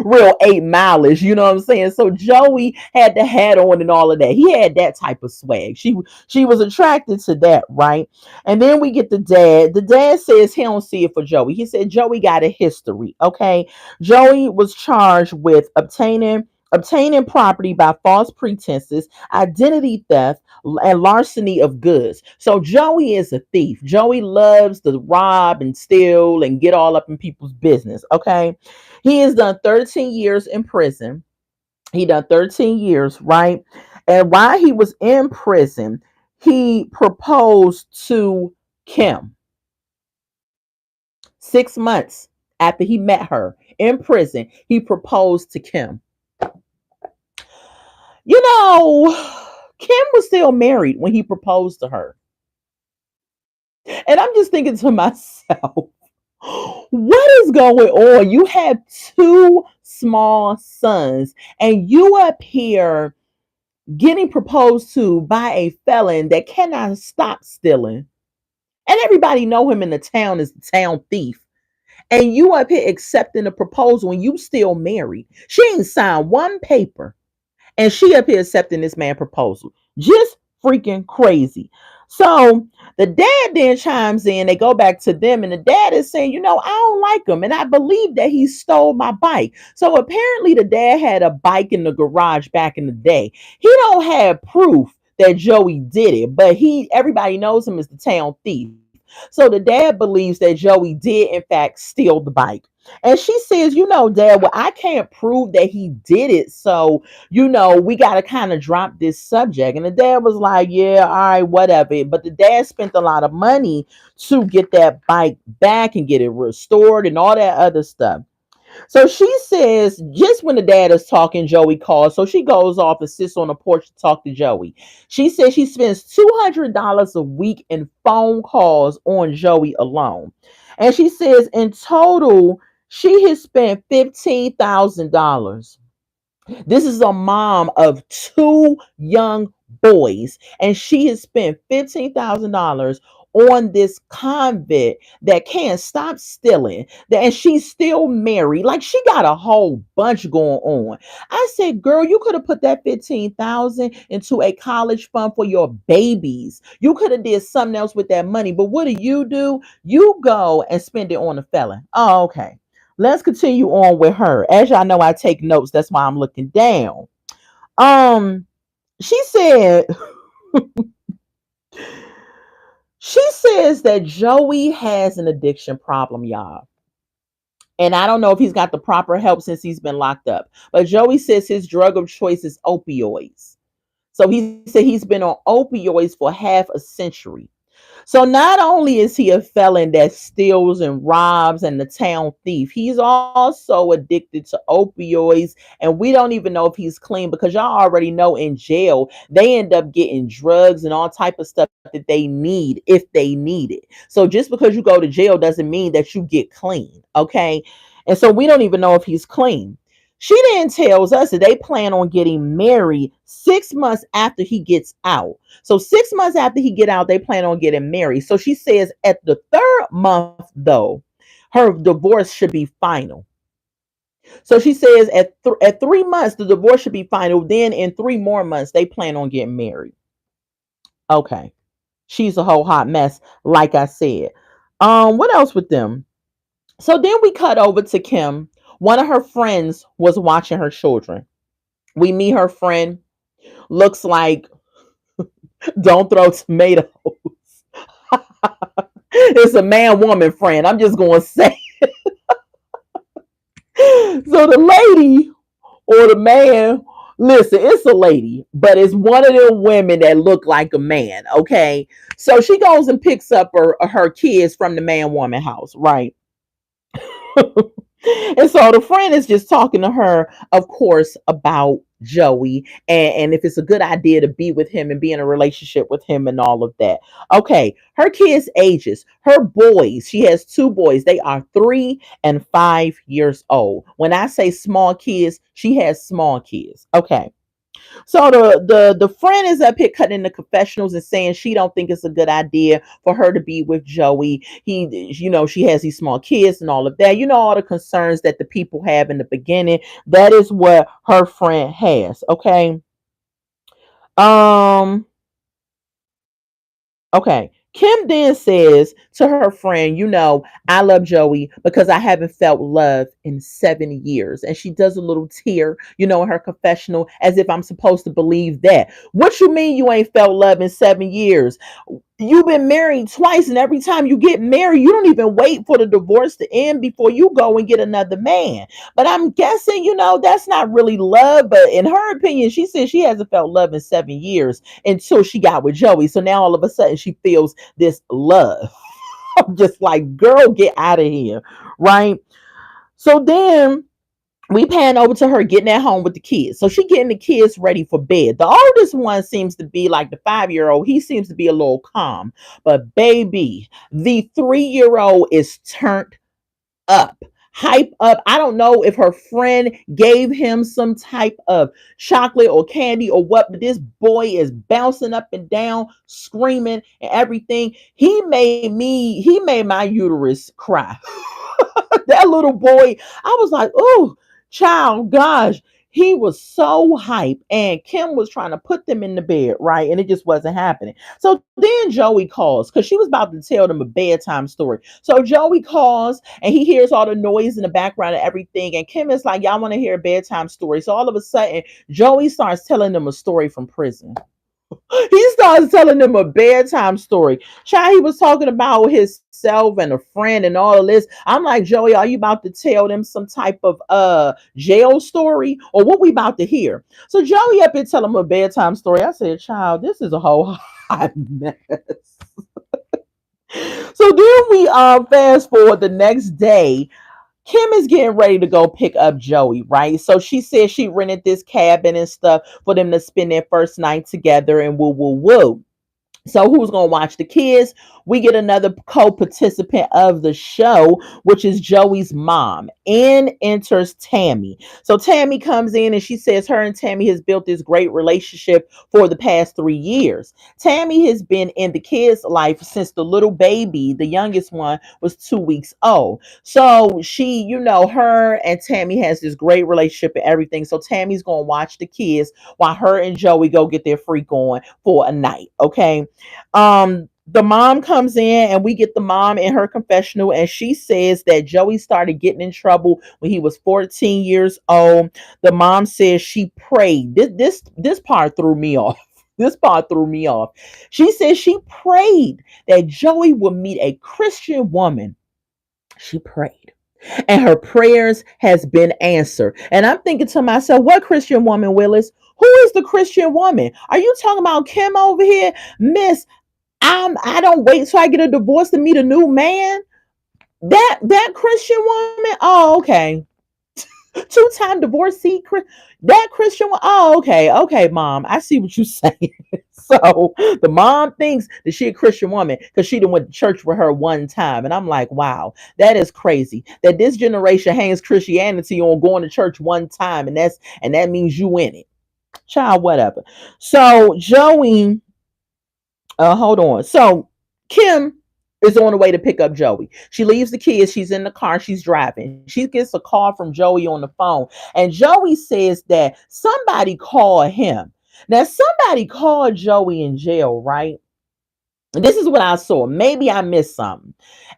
S1: real 8 mileage, you know what I'm saying? So Joey had the hat on and all of that. He had that type of swag. She was attracted to that, right? And then we get the dad. The dad says he don't see it for Joey. He said Joey got a history. Okay. Joey was charged with obtaining property by false pretenses, identity theft, and larceny of goods. So Joey is a thief. Joey loves to rob and steal and get all up in people's business. Okay. He has done 13 years in prison. He done 13 years, right? And while he was in prison, he proposed to Kim 6 months after he met her in prison. He proposed to Kim. You know, Kim was still married when he proposed to her. And I'm just thinking to myself, what is going on? You have 2 small sons, and you up here getting proposed to by a felon that cannot stop stealing. And everybody know him in the town as the town thief. And you up here accepting the proposal and you still married. She ain't signed one paper. And she up here accepting this man proposal. Just freaking crazy. So the dad then chimes in. They go back to them, and the dad is saying, I don't like him, and I believe that he stole my bike. So apparently the dad had a bike in the garage back in the day. He don't have proof that Joey did it, but everybody knows him as the town thief. So the dad believes that Joey did in fact steal the bike. And she says, Dad, well, I can't prove that he did it. So, we got to kind of drop this subject. And the dad was like, yeah, all right, whatever. But the dad spent a lot of money to get that bike back and get it restored and all that other stuff. So she says, just when the dad is talking, Joey calls. So she goes off and sits on the porch to talk to Joey. She says she spends $200 a week in phone calls on Joey alone. And she says in total, she has spent $15,000. This is a mom of 2 young boys, and she has spent $15,000 on this convict that can't stop stealing. And she's still married. Like, she got a whole bunch going on. I said, girl, you could have put that 15,000 into a college fund for your babies. You could have did something else with that money. But what do? You go and spend it on a felon. Oh, okay. Let's continue on with her. As y'all know, I take notes. That's why I'm looking down. Um, she said she says that Joey has an addiction problem, y'all. And I don't know if he's got the proper help since he's been locked up. But Joey says his drug of choice is opioids. So he said he's been on opioids for half a century. So not only is he a felon that steals and robs and the town thief, he's also addicted to opioids. And we don't even know if he's clean because y'all already know in jail they end up getting drugs and all type of stuff that they need if they need it. So just because you go to jail doesn't mean that you get clean. Okay. And so we don't even know if he's clean. She then tells us that they plan on getting married 6 months after he gets out. So 6 months after he get out, they plan on getting married. So she says at the third month, though, her divorce should be final. So she says at 3 months, the divorce should be final. Then in 3 more months, they plan on getting married. Okay. She's a whole hot mess, like I said. What else with them? So then we cut over to Kim. One of her friends was watching her children. We meet her friend. Looks like don't throw tomatoes. It's a man woman friend. I'm just going to say. So the lady or the man, listen, it's a lady, but it's one of them women that look like a man. Okay. So she goes and picks up her kids from the man woman house, right? And so the friend is just talking to her, of course, about Joey and if it's a good idea to be with him and be in a relationship with him and all of that. Okay, her kids' ages, her boys, she has two boys. They are 3 and 5 years old. When I say small kids, she has small kids. Okay. So the friend is up here cutting the confessionals and saying she don't think it's a good idea for her to be with Joey. She has these small kids and all of that. All the concerns that the people have in the beginning. That is what her friend has. Okay. Um. Okay. Kim then says to her friend, I love Joey because I haven't felt love in 7 years. And she does a little tear, in her confessional as if I'm supposed to believe that. What you mean you ain't felt love in 7 years? You've been married twice, and every time you get married, you don't even wait for the divorce to end before you go and get another man. But I'm guessing, that's not really love. But in her opinion, she says she hasn't felt love in 7 years until she got with Joey. So now all of a sudden she feels this love. I'm just like, girl, get out of here. Right. So then we pan over to her getting at home with the kids. So she getting the kids ready for bed. The oldest one seems to be like the 5-year-old. He seems to be a little calm. But baby, the 3-year-old is turned up, hype up. I don't know if her friend gave him some type of chocolate or candy or what, but this boy is bouncing up and down, screaming and everything. He made my uterus cry. That little boy, I was like, oh, child, gosh. He was so hype, and Kim was trying to put them in the bed, right? And it just wasn't happening. So then Joey calls because she was about to tell them a bedtime story. So Joey calls and he hears all the noise in the background and everything. And Kim is like, y'all want to hear a bedtime story? So all of a sudden, Joey starts telling them a story from prison. He starts telling them a bedtime story. Child, he was talking about himself and a friend and all of this. I'm like, Joey, are you about to tell them some type of jail story or what we about to hear? So Joey up and tell him a bedtime story. I said, child, this is a whole hot mess. So then we fast forward the next day. Kim is getting ready to go pick up Joey, right? So she said she rented this cabin and stuff for them to spend their first night together and woo woo woo. So who's going to watch the kids? We get another co-participant of the show, which is Joey's mom. In enters Tammy. So Tammy comes in and she says her and Tammy has built this great relationship for the past 3 years. Tammy has been in the kids' life since the little baby, the youngest one, was 2 weeks old. So she, her and Tammy has this great relationship and everything. So Tammy's going to watch the kids while her and Joey go get their freak on for a night. Okay. The mom comes in and we get the mom in her confessional, and she says that Joey started getting in trouble when he was 14 years old. The mom says she prayed. This part threw me off. This part threw me off. She says she prayed that Joey would meet a Christian woman. She prayed, and her prayers has been answered. And I'm thinking to myself, what Christian woman, Willis? Who is the Christian woman? Are you talking about Kim over here? Miss, I don't wait till I get a divorce to meet a new man. That Christian woman. Oh, okay. Two-time divorcee. That Christian one. Oh, okay. Okay, mom. I see what you're saying. So the mom thinks that she a Christian woman because she done went to church with her one time. And I'm like, wow, that is crazy. That this generation hangs Christianity on going to church one time, and that means you in it. Child, whatever. So Joey, hold on. So Kim is on the way to pick up Joey. She leaves the kids. She's in the car. She's driving. She gets a call from Joey on the phone. And Joey says that somebody called him. Now, somebody called Joey in jail, right? This is what I saw. Maybe I missed something.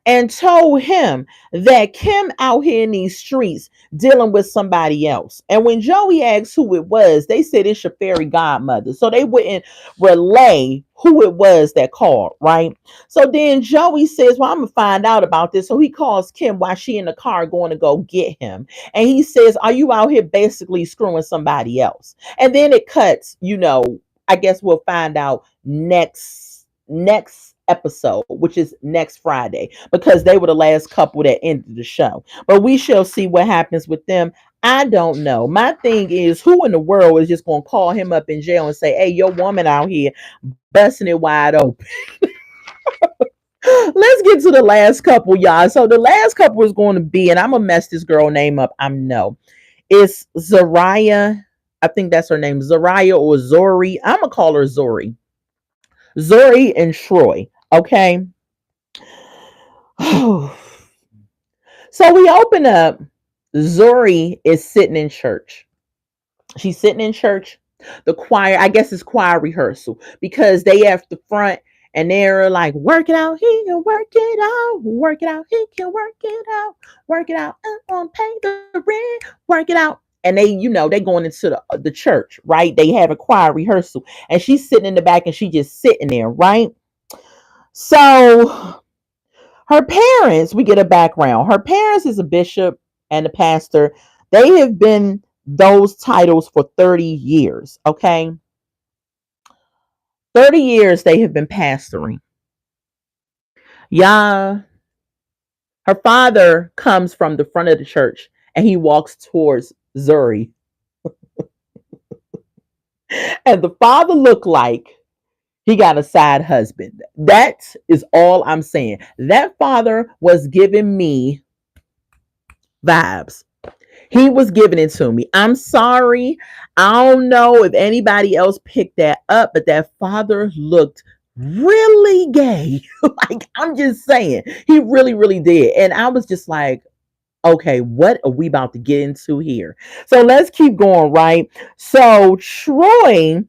S1: And told him that Kim out here in these streets dealing with somebody else. And when Joey asked who it was, they said it's your fairy godmother. So they wouldn't relay who it was that called, right? So then Joey says, well, I'm going to find out about this. So he calls Kim while she in the car going to go get him. And he says, are you out here basically screwing somebody else? And then it cuts, I guess we'll find out next episode, which is next Friday, because they were the last couple that ended the show. But we shall see what happens with them. I don't know. My thing is, who in the world is just going to call him up in jail and say, hey, your woman out here busting it wide open? Let's get to the last couple, y'all. So the last couple is going to be, and I'm going to mess this girl name up. I know. It's Zariah. I think that's her name. Zariah or Zori. I'm going to call her Zori. Zori and Troy. Okay. So we open up. Zori is sitting in church. She's sitting in church. The choir, I guess it's choir rehearsal, because they have the front and they're like, work it out, he can work it out, work it out, he can work it out, pay the rent, work it out. And they going into the church, right? They have a choir rehearsal, and she's sitting in the back and she just sitting there, right? So her parents, we get a background. Her parents is a bishop and a pastor. They have been those titles for 30 years, okay? 30 years they have been pastoring. Yeah. Her father comes from the front of the church and he walks towards Zuri. And the father looked like he got a side husband. That is all I'm saying. That father was giving me vibes. He was giving it to me. I'm sorry. I don't know if anybody else picked that up, but that father looked really gay. Like, I'm just saying. He really, really did. And I was just like, okay, what are we about to get into here? So let's keep going, right? So Troy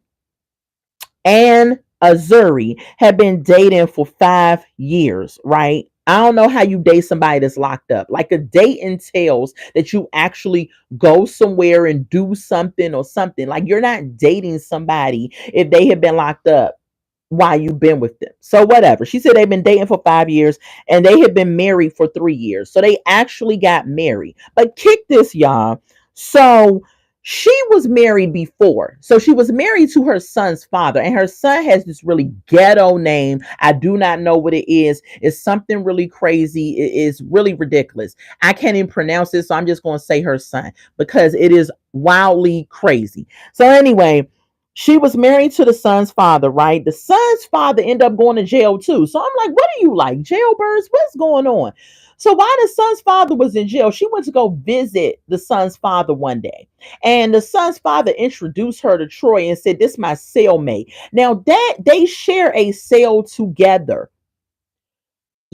S1: and Azuri have been dating for 5 years, right? I don't know how you date somebody that's locked up. Like, a date entails that you actually go somewhere and do something or something. Like, you're not dating somebody if they have been locked up while you've been with them. So whatever. She said they've been dating for 5 years and they had been married for 3 years. So they actually got married. But kick this, y'all. So she was married before. So she was married to her son's father, and her son has this really ghetto name. I do not know what it is. It's something really crazy. It is really ridiculous. I can't even pronounce it, so I'm just going to say her son because it is wildly crazy. So anyway, she was married to the son's father, right? The son's father ended up going to jail too. So I'm like, what are you like, jailbirds? What's going on? So while the son's father was in jail, she went to go visit the son's father one day. And the son's father introduced her to Troy and said, this is my cellmate. Now that they share a cell together.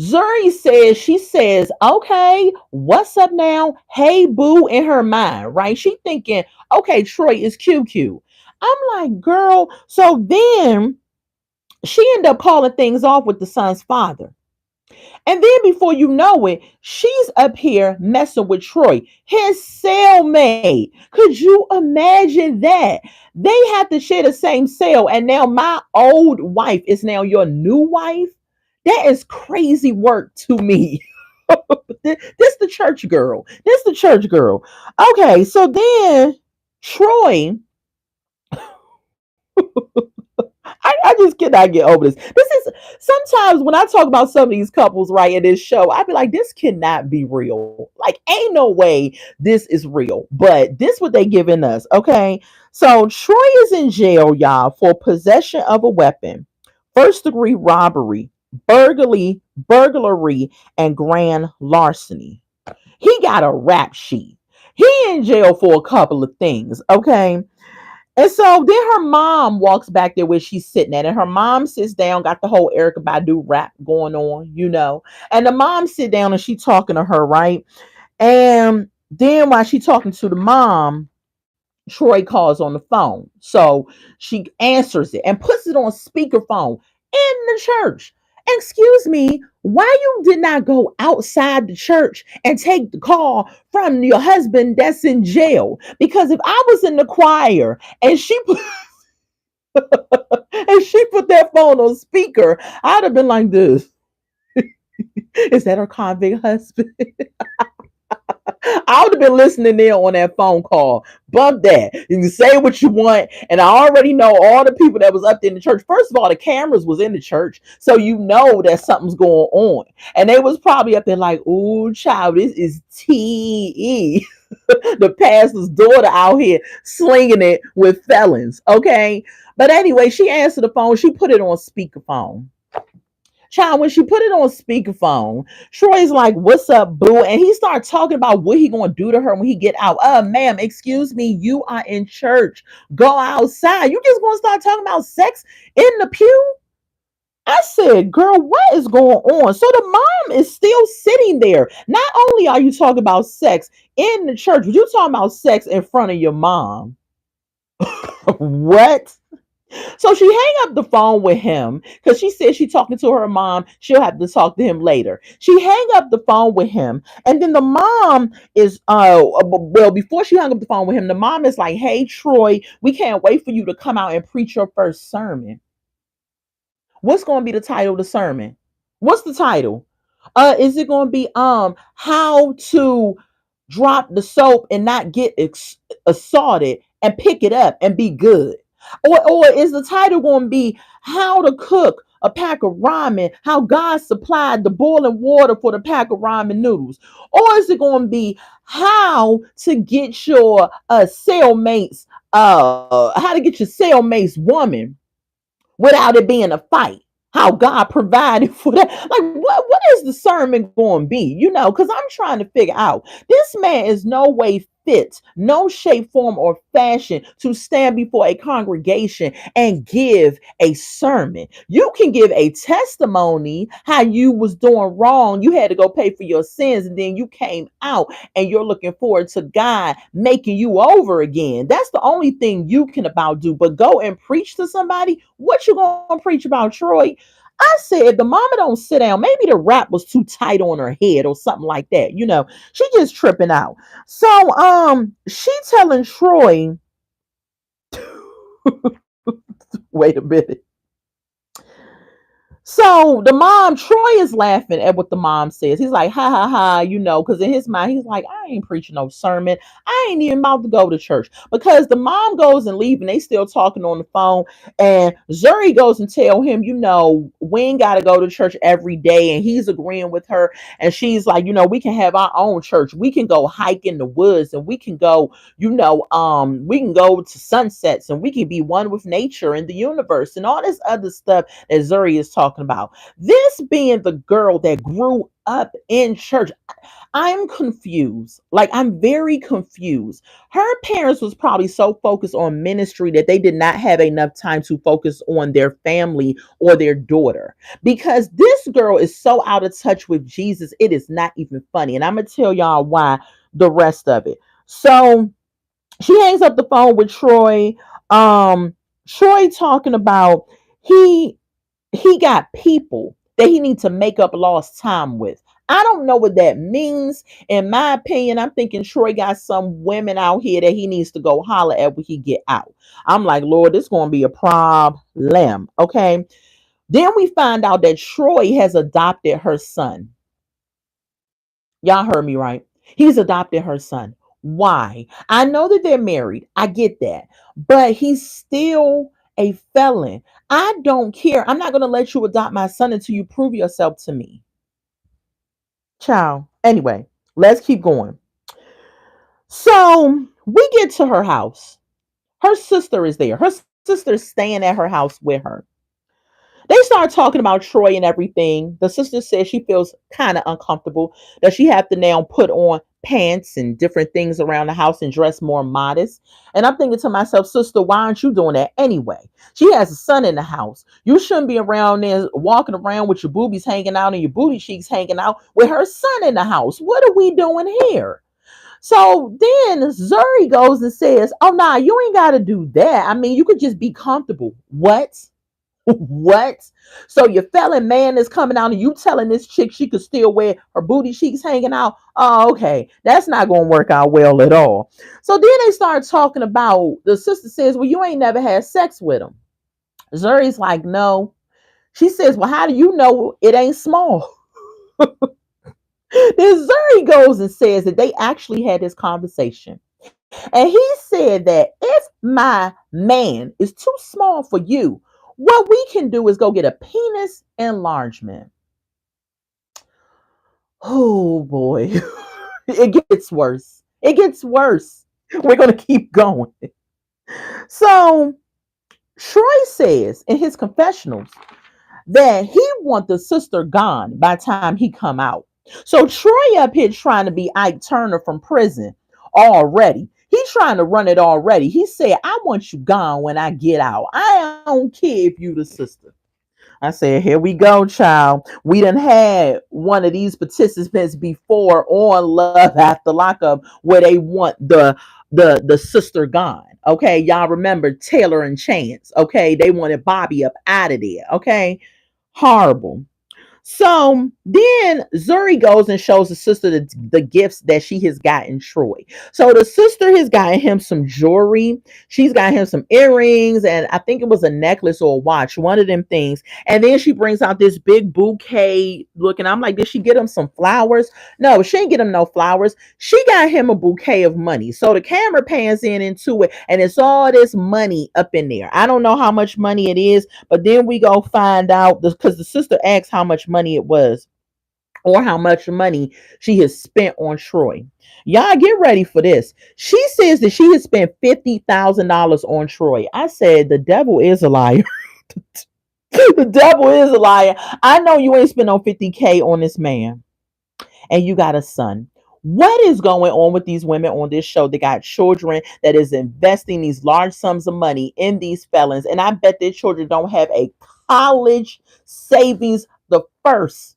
S1: Zuri says, she says, okay, what's up now? Hey, boo, in her mind, right? She thinking, okay, Troy is QQ. I'm like, girl. So then She ended up calling things off with the son's father. And then before you know it, she's up here messing with Troy, his cellmate. Could you imagine that? They had to share the same cell, and now my old wife is now your new wife. That is crazy work to me. This the church girl. This the church girl. Okay, so then Troy, I just cannot get over this. This is sometimes when I talk about some of these couples right in this show, I be like, this cannot be real. Like, ain't no way this is real. But this what they giving us. Okay. So Troy is in jail, y'all, for possession of a weapon, first degree robbery, burglary, and grand larceny. He got a rap sheet. He in jail for a couple of things. Okay. And so then her mom walks back there where she's sitting at, and her mom sits down, got the whole Erica Badu rap going on, you know. And the mom sit down and she talking to her, right? And then while she talking to the mom, Troy calls on the phone. So she answers it and puts it on speakerphone in the church. Excuse me, why you did not go outside the church and take the call from your husband that's in jail? Because if I was in the choir and she put that phone on speaker, I'd have been like this. Is that her convict husband? I would have been listening in on that phone call. Bump that. You can say what you want. And I already know all the people that was up there in the church. First of all, the cameras was in the church. So you know that something's going on. And they was probably up there like, ooh, child, this is T.E. the pastor's daughter out here slinging it with felons. Okay. But anyway, she answered the phone. She put it on speakerphone. Child, when she put it on speakerphone, Troy's like, "What's up, boo?" And he started talking about what he gonna do to her when he get out. Ma'am, excuse me, you are in church. Go outside. You just gonna start talking about sex in the pew? I said, "Girl, what is going on?" So the mom is still sitting there. Not only are you talking about sex in the church, but you talking about sex in front of your mom. What? So she hang up the phone with him because she said she talking to her mom. She'll have to talk to him later. She hang up the phone with him, and then the mom is well before she hung up the phone with him, the mom is like, "Hey Troy, we can't wait for you to come out and preach your first sermon." What's going to be the title of the sermon? What's the title? Is it going to be how to drop the soap and not get assaulted and pick it up and be good? Or is the title going to be how to cook a pack of ramen, how God supplied the boiling water for the pack of ramen noodles? Or is it going to be how to get your cellmates, how to get your cellmates woman without it being a fight? How God provided for that. Like, what is the sermon going to be? You know, because I'm trying to figure out. This man is no way fit, no shape, form, or fashion to stand before a congregation and give a sermon. You can give a testimony how you was doing wrong. You had to go pay for your sins, and then you came out and you're looking forward to God making you over again. That's the only thing you can about do. But go and preach to somebody. What you gonna preach about, Troy? I said, if the mama don't sit down, maybe the wrap was too tight on her head or something like that. You know, she just tripping out. So, she telling Troy, wait a minute. So the mom, Troy is laughing at what the mom says. He's like, ha ha ha, you know, because in his mind, he's like, I ain't preaching no sermon. I ain't even about to go to church. Because the mom goes and leave and they still talking on the phone. And Zuri goes and tell him, you know, we ain't got to go to church every day. And he's agreeing with her. And she's like, you know, we can have our own church. We can go hike in the woods and we can go, you know, we can go to sunsets and we can be one with nature and the universe and all this other stuff that Zuri is talking about. This being the girl that grew up in church, I'm confused. Like, I'm very confused. Her parents was probably so focused on ministry that they did not have enough time to focus on their family or their daughter, because this girl is so out of touch with Jesus, it is not even funny. And I'm gonna tell y'all why, the rest of it. So she hangs up the phone with Troy. Troy talking about he he got people that he needs to make up lost time with. I don't know what that means. In my opinion, I'm thinking Troy got some women out here that he needs to go holler at when he get out. I'm like, Lord, this is going to be a problem. Okay. Then we find out that Troy has adopted her son. Y'all heard me right. He's adopted her son. Why? I know that they're married. I get that. But he's still a felon. I don't care. I'm not going to let you adopt my son until you prove yourself to me. Ciao. Anyway, let's keep going. So we get to her house. Her sister is there. Her sister's staying at her house with her. They start talking about Troy and everything. The sister says she feels kind of uncomfortable that she have to now put on pants and different things around the house and dress more modest. And I'm thinking to myself, sister, why aren't you doing that anyway? She has a son in the house. You shouldn't be around there walking around with your boobies hanging out and your booty cheeks hanging out with her son in the house. What are we doing here? So then Zuri goes and says, oh, nah, you ain't got to do that. I mean, you could just be comfortable. What? What? So your felon man is coming out and you telling this chick she could still wear her booty cheeks hanging out? Oh, okay. That's not going to work out well at all. So then they start talking about, the sister says, well, you ain't never had sex with him. Zuri's like, no. She says, well, how do you know it ain't small? Then Zuri goes and says that they actually had this conversation. And he said that if my man is too small for you, what we can do is go get a penis enlargement. Oh boy, it gets worse. It gets worse. We're going to keep going. So, Troy says in his confessionals that he want the sister gone by the time he come out. So Troy up here trying to be Ike Turner from prison already. He's trying to run it already. He said, I want you gone when I get out. I don't care if you the sister. I said, here we go, child. We done had one of these participants before on Love After Lockup where they want the sister gone. Okay, y'all remember Taylor and Chance. Okay, they wanted Bobby up out of there. Okay, horrible. So then Zuri goes and shows the sister the gifts that she has gotten Troy. So the sister has gotten him some jewelry. She's got him some earrings, and I think it was a necklace or a watch, one of them things. And then she brings out this big bouquet looking. I'm like, did she get him some flowers? No, she didn't get him no flowers. She got him a bouquet of money. So the camera pans in into it, and it's all this money up in there. I don't know how much money it is, but then we go find out because the sister asks how much money it was or how much money she has spent on Troy. Y'all get ready for this. She says that she has spent $50,000 on Troy. I said, the devil is a liar. The devil is a liar. I know you ain't spent on 50K on this man and you got a son. What is going on with these women on this show? They got children that is investing these large sums of money in these felons. And I bet their children don't have a college savings the first.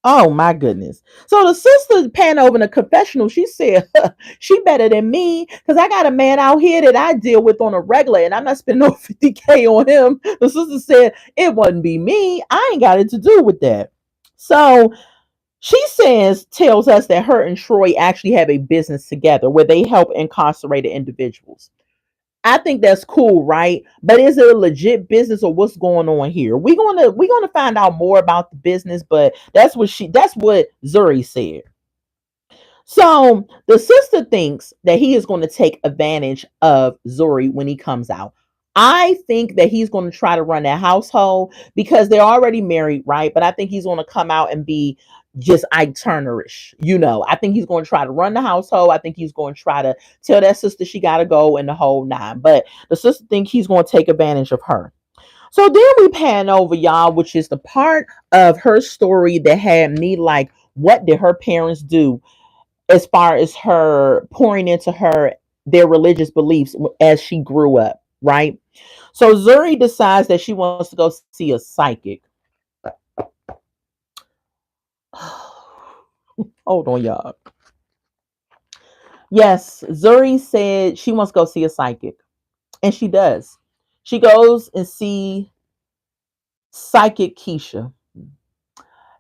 S1: Oh my goodness. So the sister pan over in a confessional. She said, she better than me because I got a man out here that I deal with on a regular and I'm not spending no 50K on him. The sister said, it wouldn't be me. I ain't got it to do with that. So she tells us that her and Troy actually have a business together where they help incarcerated individuals. I think that's cool, right? But is it a legit business or what's going on here? We're gonna find out more about the business, but that's what Zuri said. So the sister thinks that he is going to take advantage of Zuri when he comes out. I think that he's going to try to run that household because they're already married, right? But I think he's going to come out and be just Ike Turnerish. I think he's going to try to run the household. I think he's going to try to tell that sister she got to go and the whole nine. But the sister think he's going to take advantage of her. So then we pan over, y'all, which is the part of her story that had me like, what did her parents do as far as her pouring into her their religious beliefs as she grew up, right? So Zuri decides that she wants to go see a psychic. Hold on, y'all. Yes, Zuri said she wants to go see a psychic, and she does. She goes and see Psychic Keisha.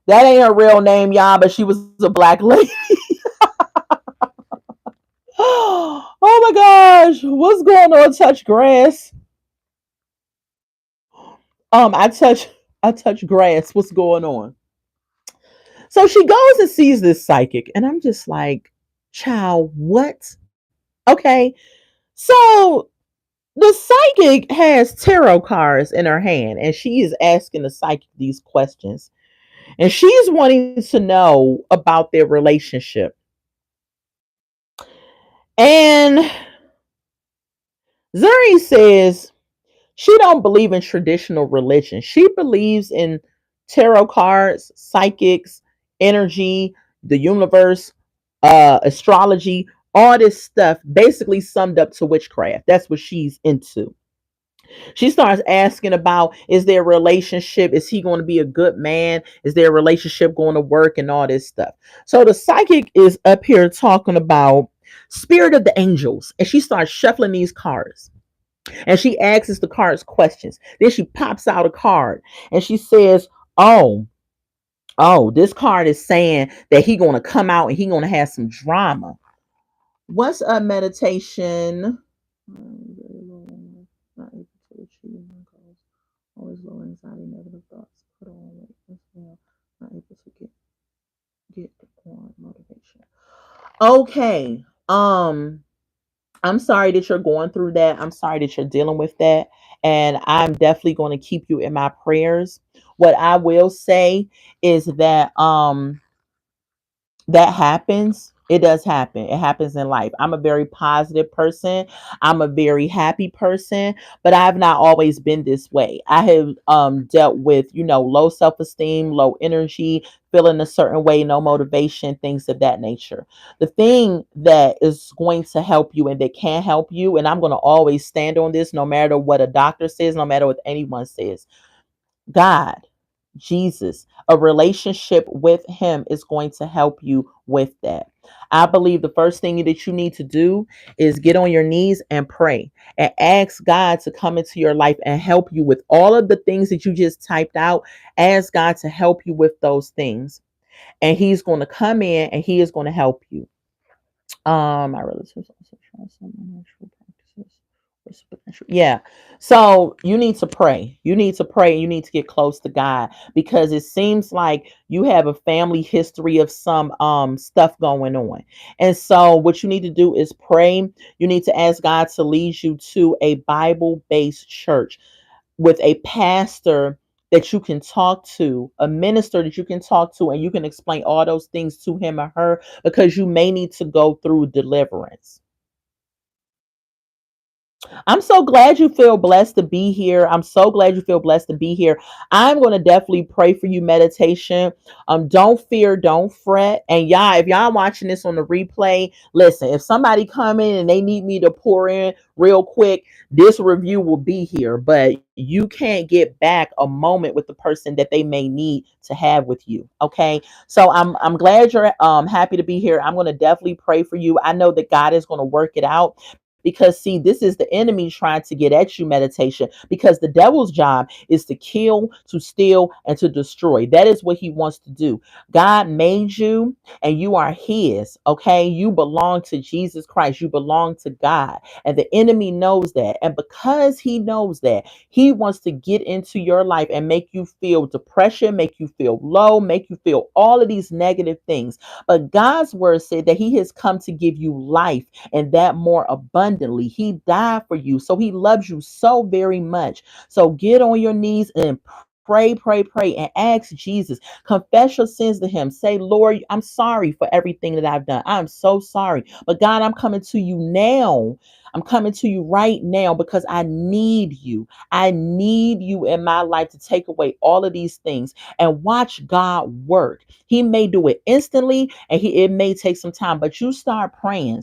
S1: That ain't her real name, y'all, but she was a black lady. Oh my gosh, what's going on? Touch grass. I touch grass. What's going on? So she goes and sees this psychic, and I'm just like, child, what? Okay. So the psychic has tarot cards in her hand, and she is asking the psychic these questions. And she's wanting to know about their relationship. And Zuri says she don't believe in traditional religion. She believes in tarot cards, psychics, energy, the universe, astrology, all this stuff basically summed up to witchcraft. That's what she's into. She starts asking about, is their relationship, is he going to be a good man? Is their relationship going to work, and all this stuff. So the psychic is up here talking about spirit of the angels, and she starts shuffling these cards. And she asks the cards questions. Then she pops out a card and she says, "Oh, this card is saying that he gonna come out and he gonna have some drama." What's a meditation? Not able to achieve my goals. Always low anxiety, negative thoughts. Put on weight as well. Not able to get on motivation. Okay. I'm sorry that you're going through that. I'm sorry that you're dealing with that. And I'm definitely going to keep you in my prayers. What I will say is that that happens. It does happen. It happens in life. I'm a very positive person. I'm a very happy person, but I've not always been this way. I have dealt with, low self-esteem, low energy, feeling a certain way, no motivation, things of that nature. The thing that is going to help you and that can help you, and I'm going to always stand on this no matter what a doctor says, no matter what anyone says. God, Jesus, a relationship with him is going to help you with that. I believe the first thing that you need to do is get on your knees and pray and ask God to come into your life and help you with all of the things that you just typed out. Ask God to help you with those things. And he's going to come in and he is going to help you. My relatives also try some unnatural practices or supernatural. Yeah. So you need to pray. You need to pray. You need to get close to God because it seems like you have a family history of some stuff going on. And so what you need to do is pray. You need to ask God to lead you to a Bible-based church with a pastor that you can talk to, a minister that you can talk to, and you can explain all those things to him or her because you may need to go through deliverance. I'm so glad you feel blessed to be here. I'm so glad you feel blessed to be here. I'm going to definitely pray for you meditation. Don't fear, don't fret. And y'all, if y'all watching this on the replay, listen, if somebody come in and they need me to pour in real quick, this review will be here, but you can't get back a moment with the person that they may need to have with you. Okay. So I'm glad you're happy to be here. I'm going to definitely pray for you. I know that God is going to work it out. Because, see, this is the enemy trying to get at you, meditation, because the devil's job is to kill, to steal, and to destroy. That is what he wants to do. God made you and you are his, okay? You belong to Jesus Christ. You belong to God. And the enemy knows that. And because he knows that, he wants to get into your life and make you feel depression, make you feel low, make you feel all of these negative things. But God's word said that he has come to give you life and that more abundantly. He died for you. So he loves you so very much. So get on your knees and pray, pray, pray, and ask Jesus. Confess your sins to him. Say, Lord, I'm sorry for everything that I've done. I'm so sorry. But God, I'm coming to you now. I'm coming to you right now because I need you. I need you in my life to take away all of these things and watch God work. He may do it instantly and it may take some time, but you start praying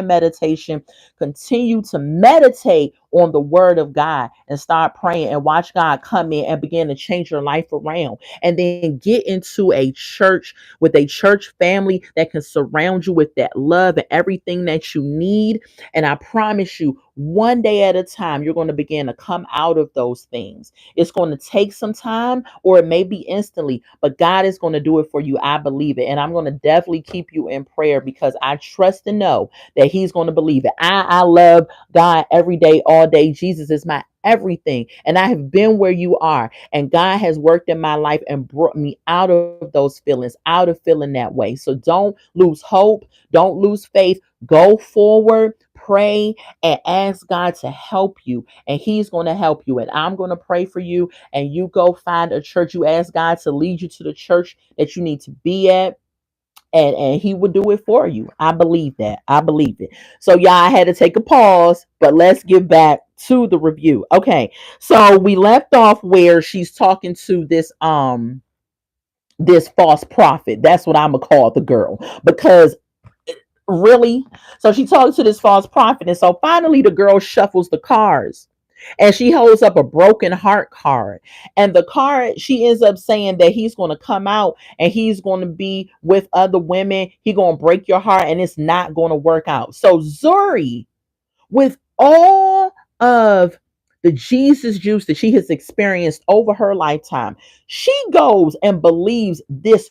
S1: meditation, continue to meditate on the word of God and start praying and watch God come in and begin to change your life around. And then get into a church with a church family that can surround you with that love and everything that you need. And I promise you, one day at a time, you're going to begin to come out of those things. It's going to take some time, or it may be instantly, but God is going to do it for you. I believe it. And I'm going to definitely keep you in prayer because I trust and know that He's going to believe it. I love God every day, all day. Jesus is my everything. And I have been where you are. And God has worked in my life and brought me out of those feelings, out of feeling that way. So don't lose hope. Don't lose faith. Go forward, pray, and ask God to help you. And He's going to help you. And I'm going to pray for you. And you go find a church. You ask God to lead you to the church that you need to be at. And He will do it for you. I believe that. I believe it. So yeah, I had to take a pause, but let's get back to the review. Okay. So we left off where she's talking to this false prophet. That's what I'm gonna call the girl. Because really, so she talks to this false prophet, and so finally the girl shuffles the cards and she holds up a broken heart card, and the card, she ends up saying that he's going to come out and he's going to be with other women. He's going to break your heart and it's not going to work out. So Zuri, with all of the Jesus juice that she has experienced over her lifetime, she goes and believes this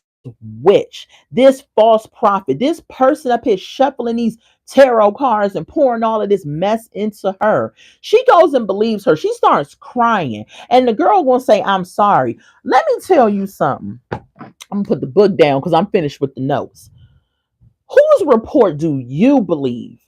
S1: witch, this false prophet, this person up here shuffling these tarot cards and pouring all of this mess into her. She goes and believes her. She starts crying. And the girl gonna say, I'm sorry. Let me tell you something. I'm gonna put the book down because I'm finished with the notes. Whose report do you believe?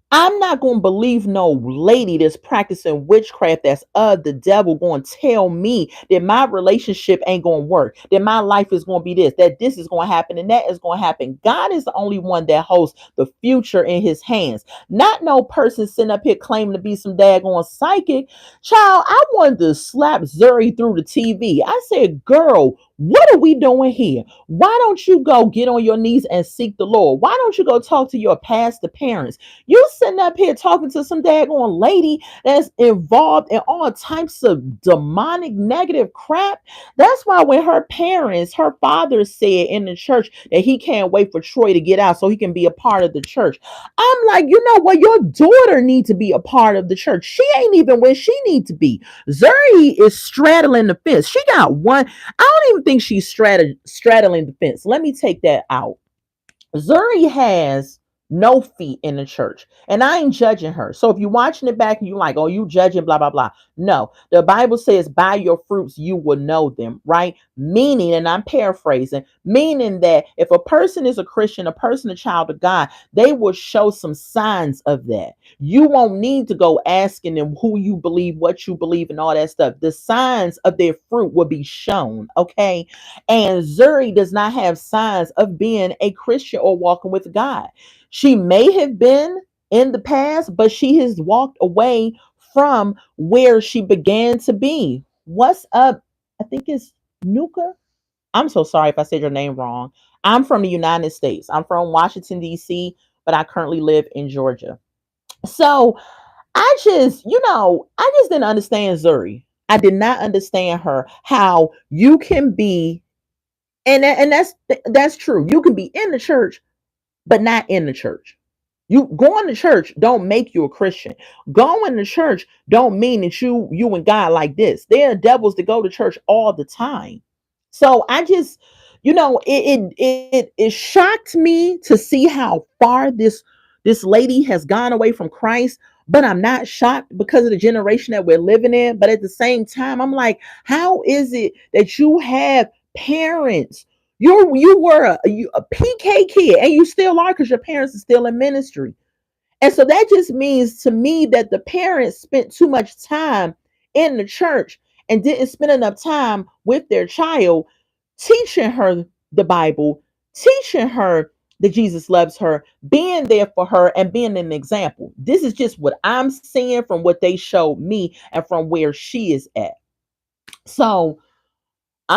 S1: I'm not going to believe no lady that's practicing witchcraft that's of the devil going to tell me that my relationship ain't going to work, that my life is going to be this, that this is going to happen and that is going to happen. God is the only one that holds the future in His hands. Not no person sitting up here claiming to be some daggone psychic. Child, I wanted to slap Zuri through the TV. I said, girl, what are we doing here? Why don't you go get on your knees and seek the Lord? Why don't you go talk to your pastor parents? You sitting up here talking to some daggone lady that's involved in all types of demonic negative crap. That's why when her parents, her father said in the church that he can't wait for Troy to get out so he can be a part of the church. I'm like, you know what? Your daughter needs to be a part of the church. She ain't even where she needs to be. Zuri is straddling the fence. She got one. I don't even think she's straddling the fence. Let me take that out. Zuri has no feet in the church. And I ain't judging her. So if you're watching it back and you're like, oh, you judging, blah, blah, blah. No, the Bible says, by your fruits, you will know them, right? Meaning, and I'm paraphrasing, meaning that if a person is a Christian, a person, a child of God, they will show some signs of that. You won't need to go asking them who you believe, what you believe, and all that stuff. The signs of their fruit will be shown, okay? And Zuri does not have signs of being a Christian or walking with God. She may have been in the past, but she has walked away from where she began to be. What's up? I think it's Nuka. I'm so sorry if I said your name wrong. I'm from the United States. I'm from Washington, D.C., but I currently live in Georgia. So I just didn't understand Zuri. I did not understand her, how you can be, and that's true. You can be in the church, but not in the church. You going to church don't make you a Christian. Going to church don't mean that you and God like this. There are devils that go to church all the time. So I just, it shocked me to see how far this lady has gone away from Christ. But I'm not shocked because of the generation that we're living in. But at the same time, I'm like, how is it that you have parents? You were a PK kid, and you still are because your parents are still in ministry. And so that just means to me that the parents spent too much time in the church and didn't spend enough time with their child, teaching her the Bible, teaching her that Jesus loves her, being there for her, and being an example. This is just what I'm seeing from what they showed me and from where she is at. So we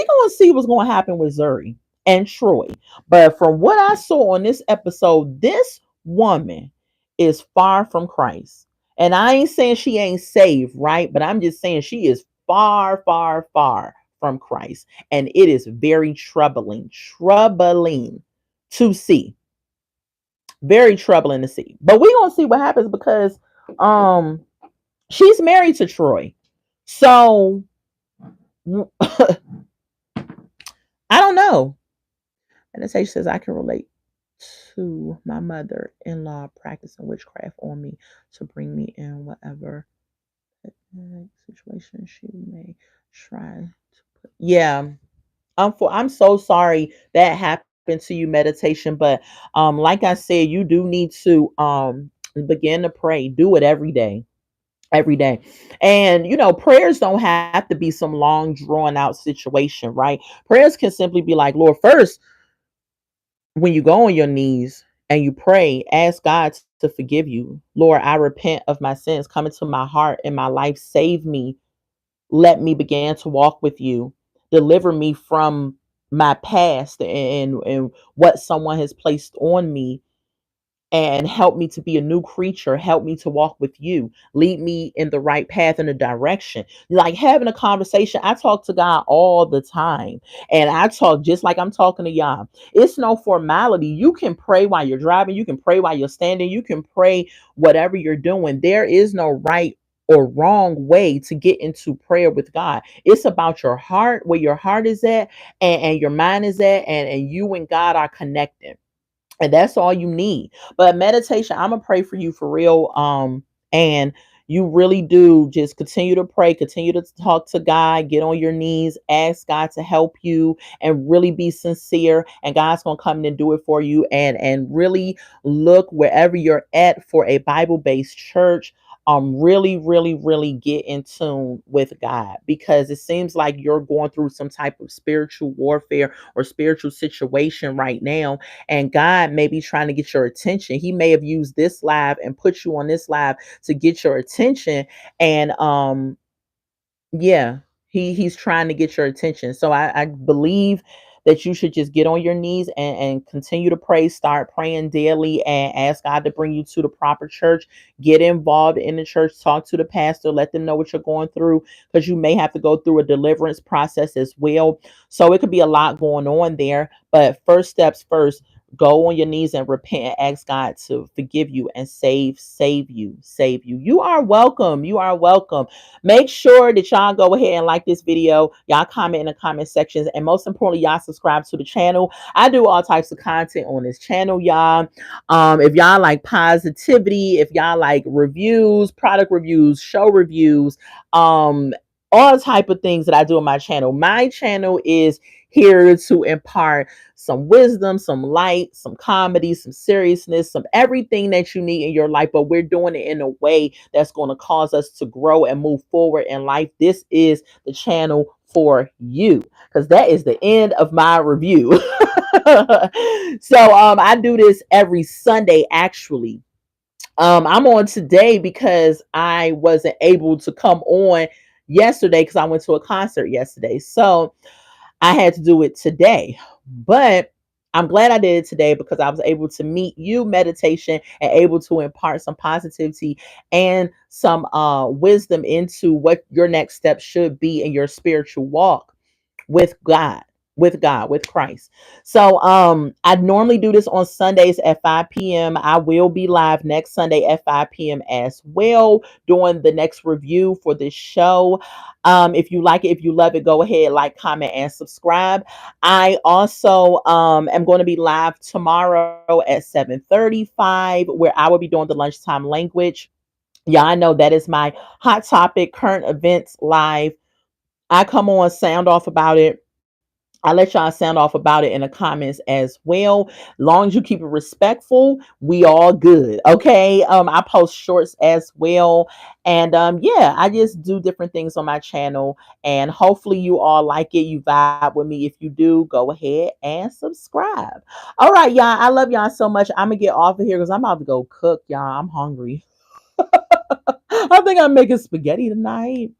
S1: gonna see what's gonna happen with Zuri and Troy. But from what I saw on this episode, this woman is far from Christ. And I ain't saying she ain't saved, right? But I'm just saying she is far, far, far from Christ. And it is very troubling to see. Very troubling to see. But we gonna see what happens because um she's married to Troy. So I don't know. And it says I can relate to my mother in law practicing witchcraft on me to bring me in whatever situation she may try to put. Yeah. I'm so sorry that happened to you, meditation, but like I said, you do need to begin to pray. Do it every day. And prayers don't have to be some long drawn out situation, right? Prayers can simply be like, Lord, first, when you go on your knees and you pray, ask God to forgive you. Lord, I repent of my sins. Come into my heart and my life. Save me. Let me begin to walk with you. Deliver me from my past and what someone has placed on me, and help me to be a new creature. Help me to walk with you. Lead me in the right path and the direction. Like having a conversation. I talk to God all the time. And I talk just like I'm talking to y'all. It's no formality. You can pray while you're driving. You can pray while you're standing. You can pray whatever you're doing. There is no right or wrong way to get into prayer with God. It's about your heart, where your heart is at, and your mind is at, and you and God are connected, and that's all you need. But meditation, I'm gonna pray for you for real. And you really do just continue to pray, continue to talk to God, get on your knees, ask God to help you, and really be sincere, and God's gonna come in and do it for you. And really look wherever you're at for a Bible-based church. Really, really, really get in tune with God, because it seems like you're going through some type of spiritual warfare or spiritual situation right now, and God may be trying to get your attention. He may have used this live and put you on this live to get your attention. And yeah, he's trying to get your attention. So I believe that you should just get on your knees and continue to pray. Start praying daily and ask God to bring you to the proper church. Get involved in the church. Talk to the pastor. Let them know what you're going through, because you may have to go through a deliverance process as well. So it could be a lot going on there. But first steps first, go on your knees and repent and ask God to forgive you and save you. You are welcome. You are welcome. Make sure that y'all go ahead and like this video. Y'all comment in the comment sections. And most importantly, y'all subscribe to the channel. I do all types of content on this channel, y'all. If y'all like positivity, if y'all like reviews, product reviews, show reviews, all type of things that I do on my channel. My channel is here to impart some wisdom, some light, some comedy, some seriousness, some everything that you need in your life. But we're doing it in a way that's going to cause us to grow and move forward in life. This is the channel for you, because that is the end of my review. So I do this every Sunday actually. I'm on today because I wasn't able to come on yesterday because I went to a concert yesterday. So I had to do it today. But I'm glad I did it today because I was able to meet you, meditation, and able to impart some positivity and some wisdom into what your next step should be in your spiritual walk with God, with Christ. So I normally do this on Sundays at 5 p.m. I will be live next Sunday at 5 p.m. as well, doing the next review for this show. If you like it, if you love it, go ahead, like, comment, and subscribe. I also am going to be live tomorrow at 7:35, where I will be doing the lunchtime language. Yeah, I know that is my hot topic, current events live. I come on, sound off about it. I let y'all sound off about it in the comments as well. Long as you keep it respectful, we all good. Okay. I post shorts as well. And yeah, I just do different things on my channel. And hopefully you all like it. You vibe with me. If you do, go ahead and subscribe. All right, y'all. I love y'all so much. I'm gonna get off of here because I'm about to go cook, y'all. I'm hungry. I think I'm making spaghetti tonight.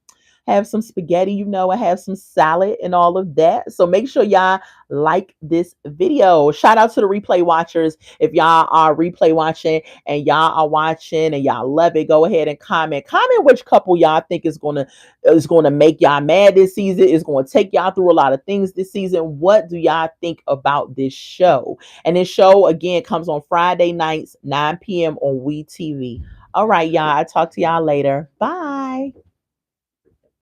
S1: have some spaghetti, and have some salad and all of that. So make sure y'all like this video. Shout out to the replay watchers. If y'all are replay watching and y'all are watching and y'all love it, go ahead and comment. Comment which couple y'all think is gonna make y'all mad this season. Is going to take y'all through a lot of things this season. What do y'all think about this show? And this show again comes on Friday nights, 9 p.m. on WeTV. All right, y'all. I'll talk to y'all later. Bye.